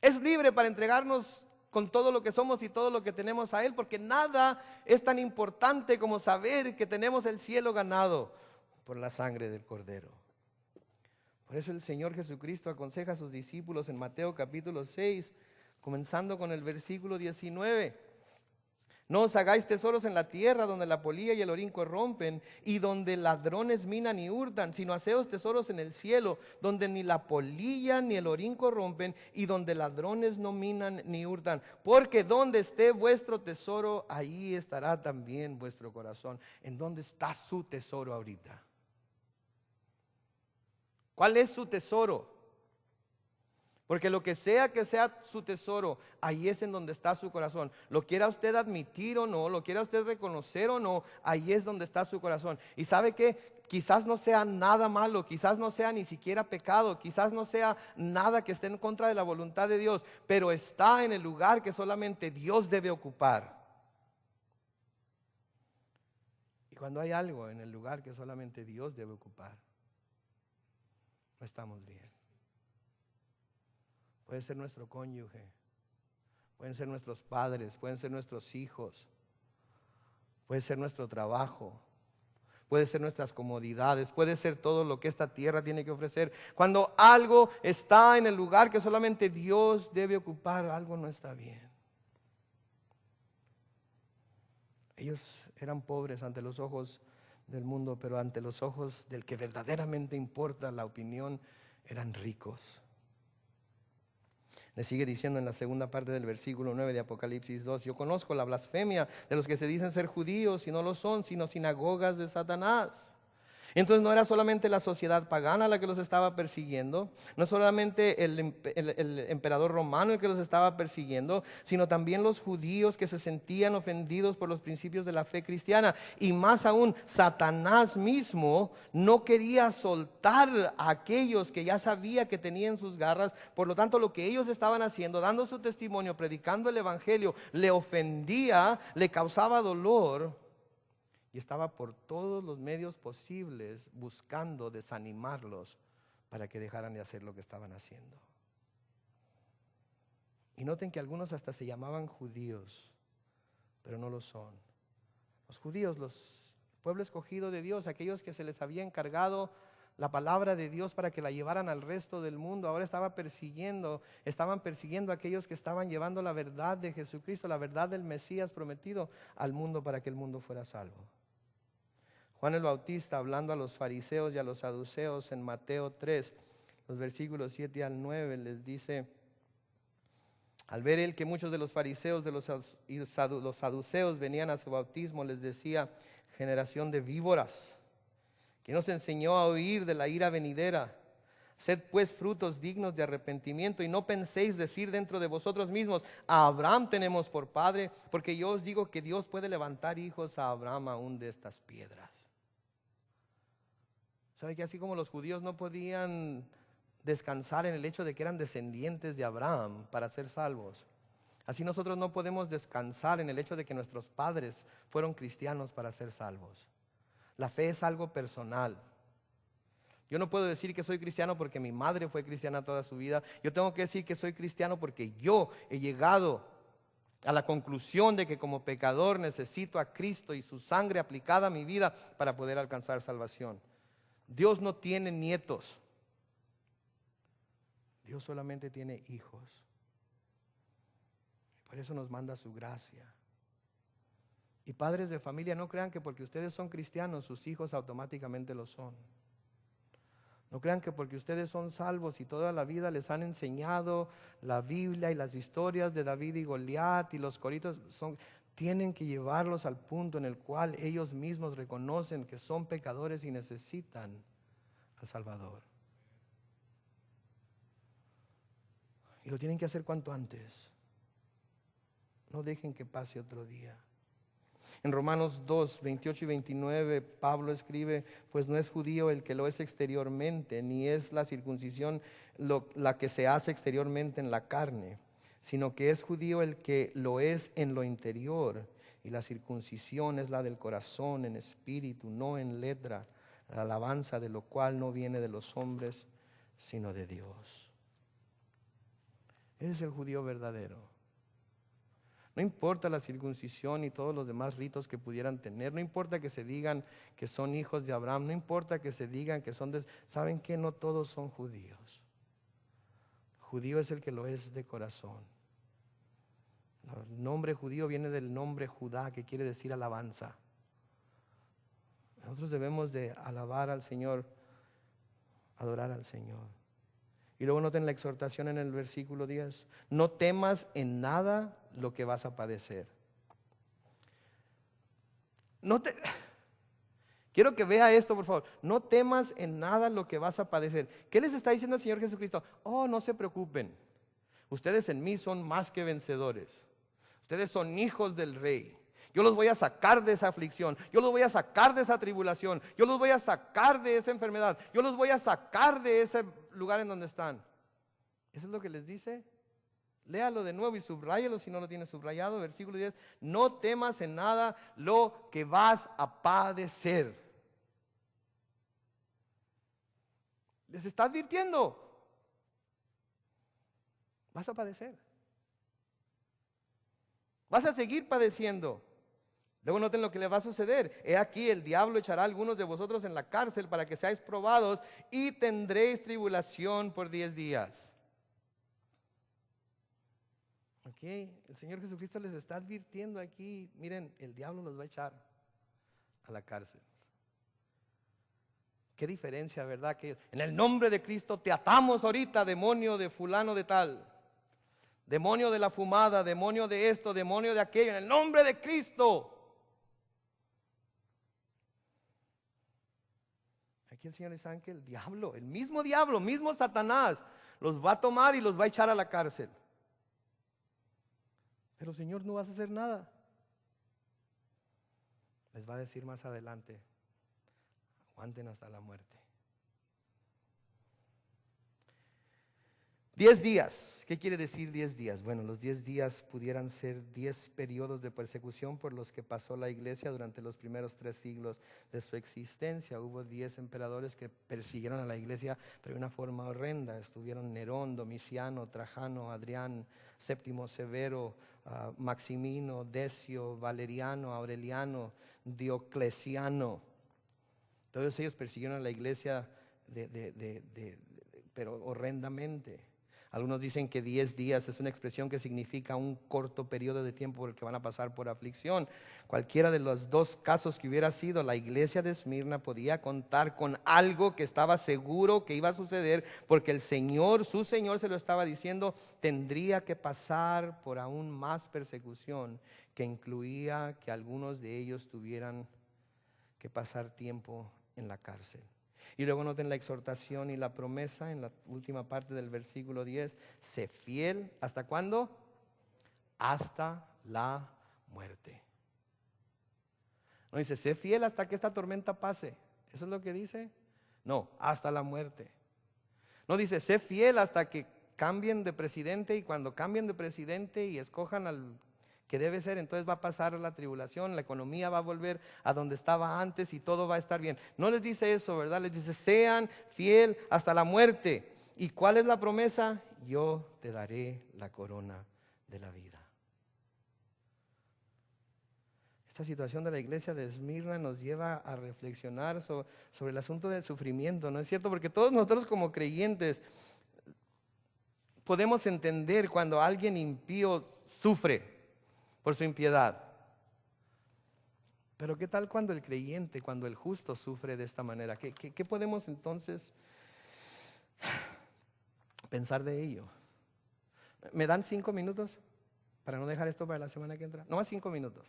Es libre para entregarnos con todo lo que somos y todo lo que tenemos a Él, porque nada es tan importante como saber que tenemos el cielo ganado por la sangre del Cordero. Por eso el Señor Jesucristo aconseja a sus discípulos en Mateo capítulo 6, comenzando con el versículo 19. No os hagáis tesoros en la tierra, donde la polilla y el orín corrompen y donde ladrones minan y hurtan, sino haceos tesoros en el cielo, donde ni la polilla ni el orín corrompen y donde ladrones no minan ni hurtan. Porque donde esté vuestro tesoro, ahí estará también vuestro corazón. ¿En dónde está su tesoro ahorita? ¿Cuál es su tesoro? Porque lo que sea su tesoro, ahí es en donde está su corazón. Lo quiera usted admitir o no, lo quiera usted reconocer o no, ahí es donde está su corazón. Y sabe que quizás no sea nada malo, quizás no sea ni siquiera pecado, quizás no sea nada que esté en contra de la voluntad de Dios, pero está en el lugar que solamente Dios debe ocupar. Y cuando hay algo en el lugar que solamente Dios debe ocupar, no estamos bien. Puede ser nuestro cónyuge, pueden ser nuestros padres, pueden ser nuestros hijos, puede ser nuestro trabajo, puede ser nuestras comodidades, puede ser todo lo que esta tierra tiene que ofrecer. Cuando algo está en el lugar que solamente Dios debe ocupar, algo no está bien. Ellos eran pobres ante los ojos del mundo, pero ante los ojos del que verdaderamente importa la opinión, eran ricos. Le sigue diciendo en la segunda parte del versículo 9 de Apocalipsis 2: yo conozco la blasfemia de los que se dicen ser judíos y no lo son, sino sinagogas de Satanás. Entonces no era solamente la sociedad pagana la que los estaba persiguiendo, no solamente el emperador romano el que los estaba persiguiendo, sino también los judíos que se sentían ofendidos por los principios de la fe cristiana. Y más aún, Satanás mismo no quería soltar a aquellos que ya sabía que tenían sus garras. Por lo tanto, lo que ellos estaban haciendo, dando su testimonio, predicando el evangelio, le ofendía, le causaba dolor. Y estaba por todos los medios posibles buscando desanimarlos para que dejaran de hacer lo que estaban haciendo. Y noten que algunos hasta se llamaban judíos, pero no lo son. Los judíos, el pueblo escogido de Dios, aquellos que se les había encargado la palabra de Dios para que la llevaran al resto del mundo, ahora estaban persiguiendo a aquellos que estaban llevando la verdad de Jesucristo, la verdad del Mesías prometido al mundo para que el mundo fuera salvo. Juan el Bautista, hablando a los fariseos y a los saduceos en Mateo 3, los versículos 7 al 9, les dice: al ver él que muchos de los fariseos y los saduceos venían a su bautismo, les decía: generación de víboras, ¿quién os enseñó a huir de la ira venidera? Sed pues frutos dignos de arrepentimiento, y no penséis decir dentro de vosotros mismos: a Abraham tenemos por padre, porque yo os digo que Dios puede levantar hijos a Abraham aún de estas piedras. ¿Sabe que así como los judíos no podían descansar en el hecho de que eran descendientes de Abraham para ser salvos, así nosotros no podemos descansar en el hecho de que nuestros padres fueron cristianos para ser salvos? La fe es algo personal. Yo no puedo decir que soy cristiano porque mi madre fue cristiana toda su vida. Yo tengo que decir que soy cristiano porque yo he llegado a la conclusión de que como pecador necesito a Cristo y su sangre aplicada a mi vida para poder alcanzar salvación. Dios no tiene nietos. Dios solamente tiene hijos. Por eso nos manda su gracia. Y padres de familia, no crean que porque ustedes son cristianos, sus hijos automáticamente lo son. No crean que porque ustedes son salvos y toda la vida les han enseñado la Biblia y las historias de David y Goliat y los coritos, tienen que llevarlos al punto en el cual ellos mismos reconocen que son pecadores y necesitan al Salvador. Y lo tienen que hacer cuanto antes. No dejen que pase otro día. En Romanos 2, 28 y 29, Pablo escribe: pues no es judío el que lo es exteriormente, ni es la circuncisión la que se hace exteriormente en la carne, sino que es judío el que lo es en lo interior, y la circuncisión es la del corazón, en espíritu, no en letra, la alabanza de lo cual no viene de los hombres, sino de Dios. Ese es el judío verdadero. No importa la circuncisión y todos los demás ritos que pudieran tener, no importa que se digan que son hijos de Abraham, no importa que se digan que son ¿saben qué? No todos son judíos. Judío es el que lo es de corazón. El nombre judío viene del nombre Judá, que quiere decir alabanza. Nosotros debemos de alabar al Señor, adorar al Señor. Y luego noten la exhortación en el versículo 10. No temas en nada lo que vas a padecer. Quiero que vea esto, por favor. No temas en nada lo que vas a padecer. ¿Qué les está diciendo el Señor Jesucristo? Oh, no se preocupen. Ustedes en mí son más que vencedores. Ustedes son hijos del Rey. Yo los voy a sacar de esa aflicción. Yo los voy a sacar de esa tribulación. Yo los voy a sacar de esa enfermedad. Yo los voy a sacar de ese lugar en donde están. Eso es lo que les dice. Léalo de nuevo y subráyalo si no lo tienes subrayado. Versículo 10. No temas en nada lo que vas a padecer. Les está advirtiendo. Vas a padecer. Vas a seguir padeciendo. Luego noten lo que le va a suceder. He aquí, el diablo echará a algunos de vosotros en la cárcel para que seáis probados, y tendréis tribulación por 10 días. Ok, el Señor Jesucristo les está advirtiendo aquí. Miren, el diablo los va a echar a la cárcel. Qué diferencia, ¿verdad? Que en el nombre de Cristo te atamos ahorita, demonio de fulano de tal. Demonio de la fumada, demonio de esto, demonio de aquello, en el nombre de Cristo. Aquí el Señor les sabe que el diablo, el mismo Satanás, los va a tomar y los va a echar a la cárcel. Pero Señor, no vas a hacer nada. Les va a decir más adelante: aguanten hasta la muerte. 10 días. ¿Qué quiere decir 10 días? Bueno, los 10 días pudieran ser 10 periodos de persecución por los que pasó la iglesia durante los primeros 3 siglos de su existencia. Hubo 10 emperadores que persiguieron a la iglesia, pero de una forma horrenda. Estuvieron Nerón, Domiciano, Trajano, Adrián, Séptimo Severo, Maximino, Decio, Valeriano, Aureliano, Diocleciano. Todos ellos persiguieron a la iglesia pero horrendamente. Algunos dicen que 10 días es una expresión que significa un corto periodo de tiempo por el que van a pasar por aflicción. Cualquiera de los dos casos que hubiera sido, la iglesia de Esmirna podía contar con algo que estaba seguro que iba a suceder, porque el Señor, su Señor se lo estaba diciendo, tendría que pasar por aún más persecución, que incluía que algunos de ellos tuvieran que pasar tiempo en la cárcel. Y luego noten la exhortación y la promesa en la última parte del versículo 10. Sé fiel, ¿hasta cuándo? Hasta la muerte. No dice, sé fiel hasta que esta tormenta pase. ¿Eso es lo que dice? No, hasta la muerte. No dice, sé fiel hasta que cambien de presidente, y cuando cambien de presidente y escojan al que debe ser, entonces va a pasar la tribulación, la economía va a volver a donde estaba antes y todo va a estar bien. No les dice eso, ¿verdad? Les dice, sean fiel hasta la muerte. ¿Y cuál es la promesa? Yo te daré la corona de la vida. Esta situación de la iglesia de Esmirna nos lleva a reflexionar sobre el asunto del sufrimiento, ¿no es cierto? Porque todos nosotros como creyentes podemos entender cuando alguien impío sufre por su impiedad. Pero ¿qué tal cuando el creyente, cuando el justo sufre de esta manera? ¿Qué podemos entonces pensar de ello? ¿Me dan 5 minutos para no dejar esto para la semana que entra? No más 5 minutos,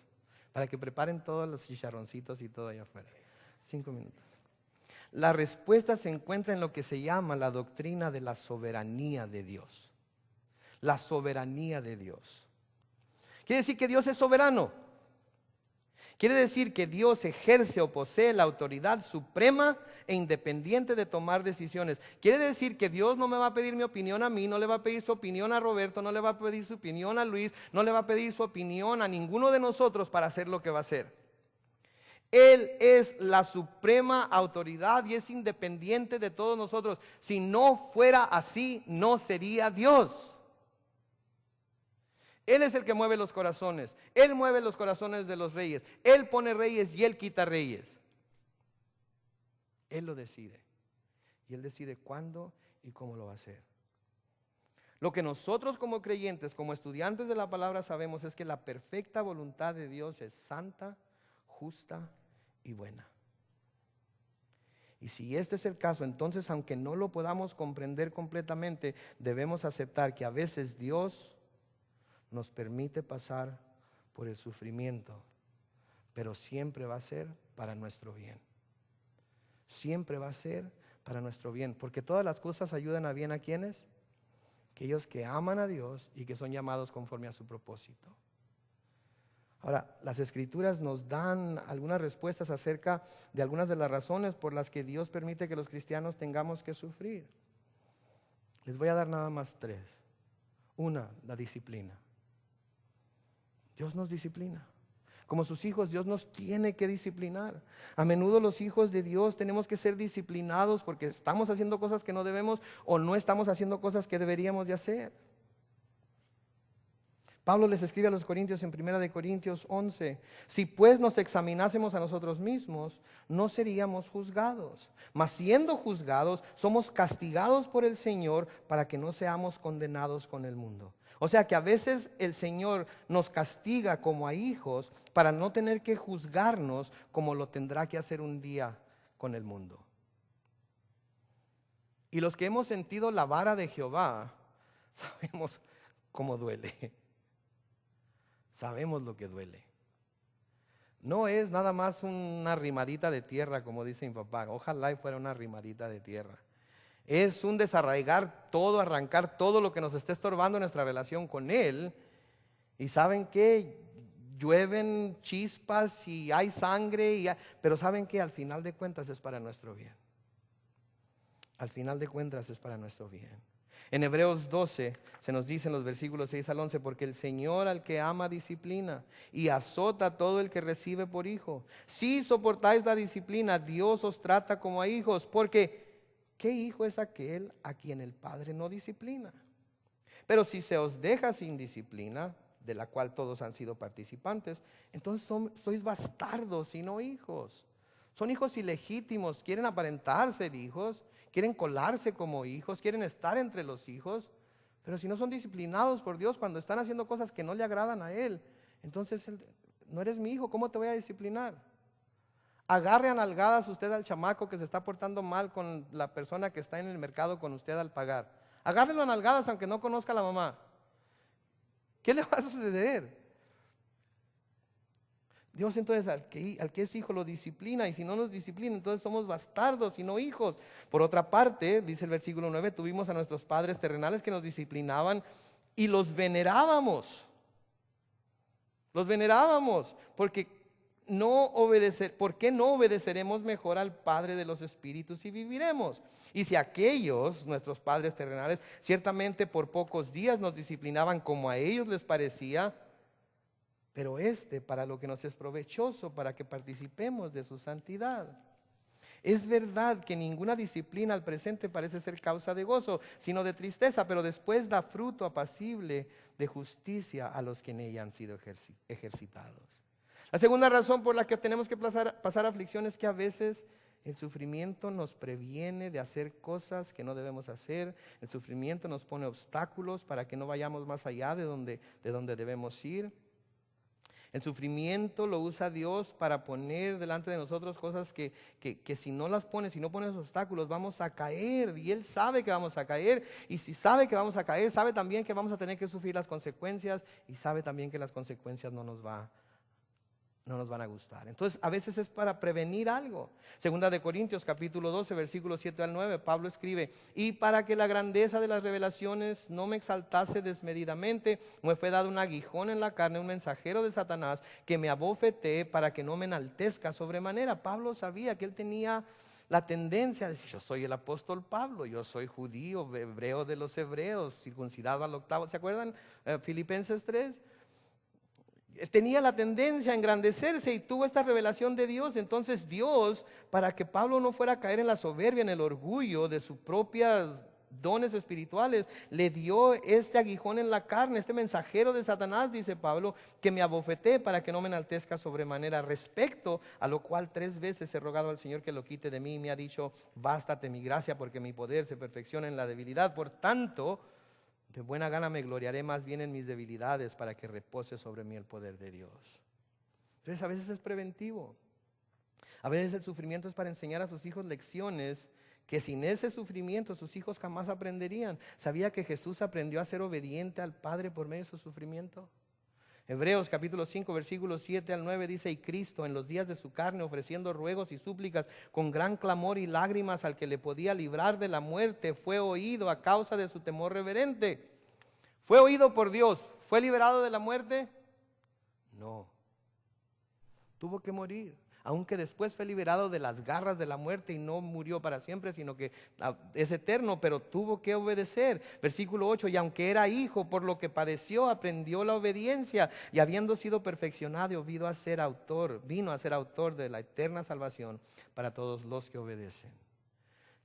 para que preparen todos los chicharroncitos y todo allá afuera. 5 minutos. La respuesta se encuentra en lo que se llama la doctrina de la soberanía de Dios. La soberanía de Dios. Quiere decir que Dios es soberano. Quiere decir que Dios ejerce o posee la autoridad suprema e independiente de tomar decisiones. Quiere decir que Dios no me va a pedir mi opinión a mí, no le va a pedir su opinión a Roberto, no le va a pedir su opinión a Luis, no le va a pedir su opinión a ninguno de nosotros para hacer lo que va a hacer. Él es la suprema autoridad y es independiente de todos nosotros. Si no fuera así, no sería Dios. Él es el que mueve los corazones. Él mueve los corazones de los reyes. Él pone reyes y Él quita reyes. Él lo decide. Y Él decide cuándo y cómo lo va a hacer. Lo que nosotros como creyentes, como estudiantes de la palabra sabemos es que la perfecta voluntad de Dios es santa, justa y buena. Y si este es el caso, entonces aunque no lo podamos comprender completamente, debemos aceptar que a veces Dios nos permite pasar por el sufrimiento, pero siempre va a ser para nuestro bien. Siempre va a ser para nuestro bien, porque todas las cosas ayudan a bien a quienes, aquellos que aman a Dios y que son llamados conforme a su propósito. Ahora, las Escrituras nos dan algunas respuestas acerca de algunas de las razones por las que Dios permite que los cristianos tengamos que sufrir. Les voy a dar nada más 3. Una, la disciplina. Dios nos disciplina. Como sus hijos, Dios nos tiene que disciplinar. A menudo los hijos de Dios tenemos que ser disciplinados porque estamos haciendo cosas que no debemos o no estamos haciendo cosas que deberíamos de hacer. Pablo les escribe a los Corintios en 1 Corintios 11: si pues nos examinásemos a nosotros mismos, no seríamos juzgados. Mas siendo juzgados, somos castigados por el Señor para que no seamos condenados con el mundo. O sea que a veces el Señor nos castiga como a hijos para no tener que juzgarnos como lo tendrá que hacer un día con el mundo. Y los que hemos sentido la vara de Jehová, sabemos cómo duele. Sabemos lo que duele. No es nada más una rimadita de tierra, como dice mi papá. Ojalá y fuera una rimadita de tierra. Es un desarraigar todo, arrancar todo lo que nos esté estorbando en nuestra relación con Él. Y ¿saben qué? Llueven chispas y hay sangre, pero ¿saben qué? Al final de cuentas es para nuestro bien. Al final de cuentas es para nuestro bien. En Hebreos 12 se nos dice en los versículos 6 al 11: porque el Señor al que ama disciplina y azota a todo el que recibe por hijo. Si soportáis la disciplina, Dios os trata como a hijos, porque ¿qué hijo es aquel a quien el Padre no disciplina? Pero si se os deja sin disciplina, de la cual todos han sido participantes, entonces sois bastardos y no hijos. Son hijos ilegítimos, quieren aparentarse de hijos, quieren colarse como hijos, quieren estar entre los hijos, Pero si no son disciplinados por Dios cuando están haciendo cosas que no le agradan a Él, entonces no eres mi hijo, ¿cómo te voy a disciplinar? Agarre a nalgadas usted al chamaco que se está portando mal con la persona que está en el mercado con usted al pagar. Agárrelo a nalgadas aunque no conozca a la mamá. ¿Qué le va a suceder? Dios entonces al que es hijo lo disciplina, y si no nos disciplina entonces somos bastardos y no hijos. Por otra parte, dice el versículo 9, tuvimos a nuestros padres terrenales que nos disciplinaban y los venerábamos. Los venerábamos porque ¿por qué no obedeceremos mejor al Padre de los Espíritus y viviremos? Y si aquellos, nuestros padres terrenales, ciertamente por pocos días nos disciplinaban como a ellos les parecía, pero para lo que nos es provechoso, para que participemos de su santidad. Es verdad que ninguna disciplina al presente parece ser causa de gozo, sino de tristeza, pero después da fruto apacible de justicia a los que en ella han sido ejercitados. La segunda razón por la que tenemos que pasar aflicción es que a veces el sufrimiento nos previene de hacer cosas que no debemos hacer. El sufrimiento nos pone obstáculos para que no vayamos más allá de donde debemos ir. El sufrimiento lo usa Dios para poner delante de nosotros cosas que si no las pones, si no pones obstáculos, vamos a caer. Y Él sabe que vamos a caer. Y si sabe que vamos a caer, sabe también que vamos a tener que sufrir las consecuencias. Y sabe también que las consecuencias no nos van a gustar. Entonces a veces es para prevenir algo. Segunda de Corintios capítulo 12 versículos 7 al 9, Pablo escribe: y para que la grandeza de las revelaciones no me exaltase desmedidamente, me fue dado un aguijón en la carne, un mensajero de Satanás, que me abofeté para que no me enaltezca sobremanera. Pablo sabía que él tenía la tendencia a decir: yo soy el apóstol Pablo, yo soy judío, hebreo de los hebreos, circuncidado al octavo. ¿Se acuerdan? Filipenses 3. Tenía la tendencia a engrandecerse y tuvo esta revelación de Dios. Entonces Dios, para que Pablo no fuera a caer en la soberbia, en el orgullo de sus propios dones espirituales, le dio este aguijón en la carne, este mensajero de Satanás, dice Pablo, que me abofeté para que no me enaltezca sobremanera, respecto a lo cual 3 veces he rogado al Señor que lo quite de mí, y me ha dicho: bástate mi gracia, porque mi poder se perfecciona en la debilidad. Por tanto, de buena gana me gloriaré más bien en mis debilidades, para que repose sobre mí el poder de Dios. Entonces a veces es preventivo. A veces el sufrimiento es para enseñar a sus hijos lecciones que sin ese sufrimiento sus hijos jamás aprenderían. ¿Sabía que Jesús aprendió a ser obediente al Padre por medio de su sufrimiento? Hebreos capítulo 5 versículos 7 al 9 dice: y Cristo en los días de su carne, ofreciendo ruegos y súplicas con gran clamor y lágrimas al que le podía librar de la muerte, fue oído a causa de su temor reverente. ¿Fue oído por Dios? ¿Fue liberado de la muerte? No. Tuvo que morir. Aunque después fue liberado de las garras de la muerte y no murió para siempre, sino que es eterno, pero tuvo que obedecer. Versículo 8: y aunque era hijo, por lo que padeció, aprendió la obediencia, y habiendo sido perfeccionado, vino a ser autor de la eterna salvación para todos los que obedecen.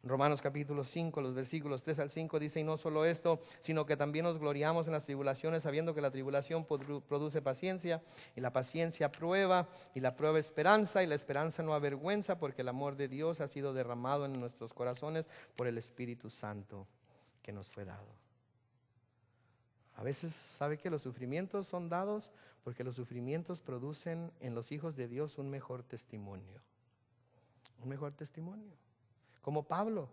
Romanos capítulo 5, los versículos 3 al 5 dice: y no solo esto, sino que también nos gloriamos en las tribulaciones, sabiendo que la tribulación produce paciencia, y la paciencia prueba, y la prueba esperanza, y la esperanza no avergüenza, porque el amor de Dios ha sido derramado en nuestros corazones por el Espíritu Santo que nos fue dado. A veces, ¿sabe que los sufrimientos son dados? Porque los sufrimientos producen en los hijos de Dios un mejor testimonio. Un mejor testimonio. Como Pablo,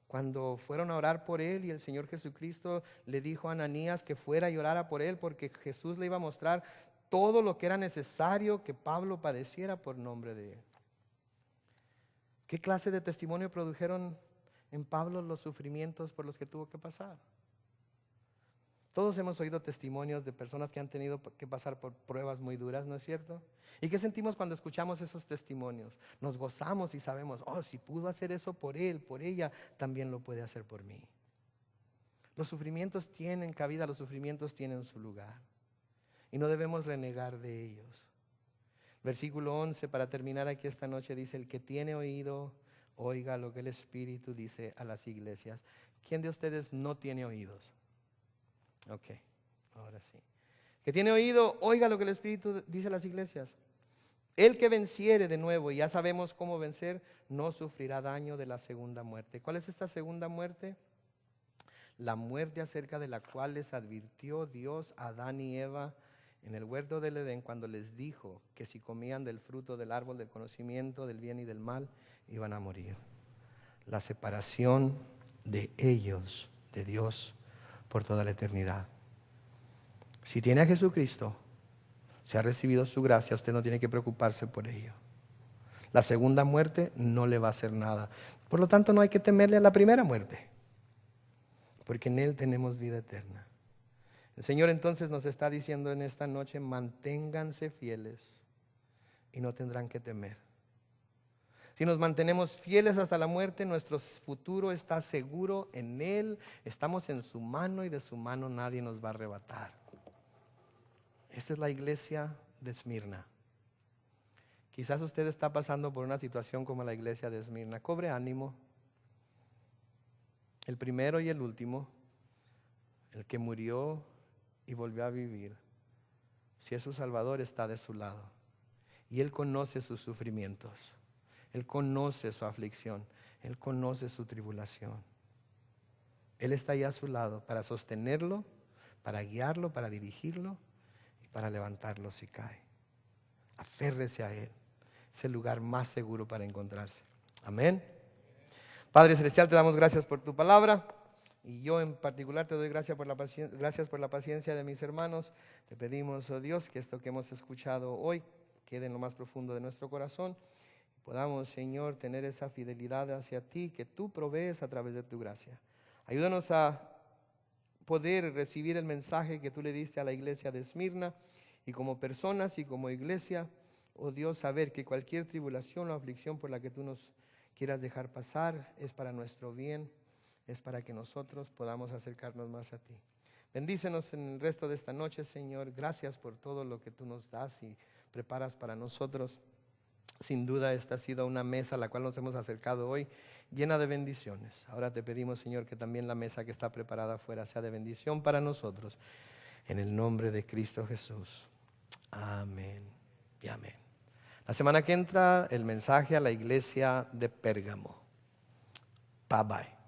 cuando fueron a orar por él y el Señor Jesucristo le dijo a Ananías que fuera y orara por él, porque Jesús le iba a mostrar todo lo que era necesario que Pablo padeciera por nombre de él. ¿Qué clase de testimonio produjeron en Pablo los sufrimientos por los que tuvo que pasar? Todos hemos oído testimonios de personas que han tenido que pasar por pruebas muy duras, ¿no es cierto? ¿Y qué sentimos cuando escuchamos esos testimonios? Nos gozamos y sabemos: oh, si pudo hacer eso por él, por ella, también lo puede hacer por mí. Los sufrimientos tienen cabida, los sufrimientos tienen su lugar, y no debemos renegar de ellos. Versículo 11, para terminar aquí esta noche, dice: el que tiene oído, oiga lo que el Espíritu dice a las iglesias. ¿Quién de ustedes no tiene oídos? Ok, ahora sí. Que tiene oído, oiga lo que el Espíritu dice a las iglesias. El que venciere, de nuevo, y ya sabemos cómo vencer, no sufrirá daño de la segunda muerte. ¿Cuál es esta segunda muerte? la muerte acerca de la cual les advirtió Dios a Adán y Eva en el huerto del Edén cuando les dijo que si comían del fruto del árbol del conocimiento del bien y del mal, iban a morir. La separación de ellos, de Dios, por toda la eternidad. Si tiene a Jesucristo, si ha recibido su gracia, usted no tiene que preocuparse por ello. La segunda muerte no le va a hacer nada. Por lo tanto, no hay que temerle a la primera muerte, porque en Él tenemos vida eterna. El Señor entonces nos está diciendo en esta noche, manténganse fieles y no tendrán que temer. Si nos mantenemos fieles hasta la muerte, nuestro futuro está seguro en Él, estamos en su mano y de su mano nadie nos va a arrebatar. Esta es la iglesia de Esmirna. Quizás usted está pasando por una situación como la iglesia de Esmirna. Cobre ánimo. El primero y el último, el que murió y volvió a vivir, si es su Salvador, está de su lado. Y Él conoce sus sufrimientos. Él conoce su aflicción. Él conoce su tribulación. Él está ahí a su lado para sostenerlo, para guiarlo, para dirigirlo y para levantarlo si cae. Aférrese a Él. Es el lugar más seguro para encontrarse. Amén. Padre Celestial, te damos gracias por tu palabra. Y yo en particular te doy gracias por la paciencia de mis hermanos. Te pedimos, oh Dios, que esto que hemos escuchado hoy quede en lo más profundo de nuestro corazón. Podamos, Señor, tener esa fidelidad hacia ti que tú provees a través de tu gracia. Ayúdanos a poder recibir el mensaje que tú le diste a la iglesia de Esmirna y como personas y como iglesia, oh Dios, saber que cualquier tribulación o aflicción por la que tú nos quieras dejar pasar es para nuestro bien, es para que nosotros podamos acercarnos más a ti. Bendícenos en el resto de esta noche, Señor. Gracias por todo lo que tú nos das y preparas para nosotros. Sin duda esta ha sido una mesa a la cual nos hemos acercado hoy, llena de bendiciones. Ahora te pedimos, Señor, que también la mesa que está preparada afuera sea de bendición para nosotros. En el nombre de Cristo Jesús. Amén y amén. La semana que entra, el mensaje a la iglesia de Pérgamo. Bye bye.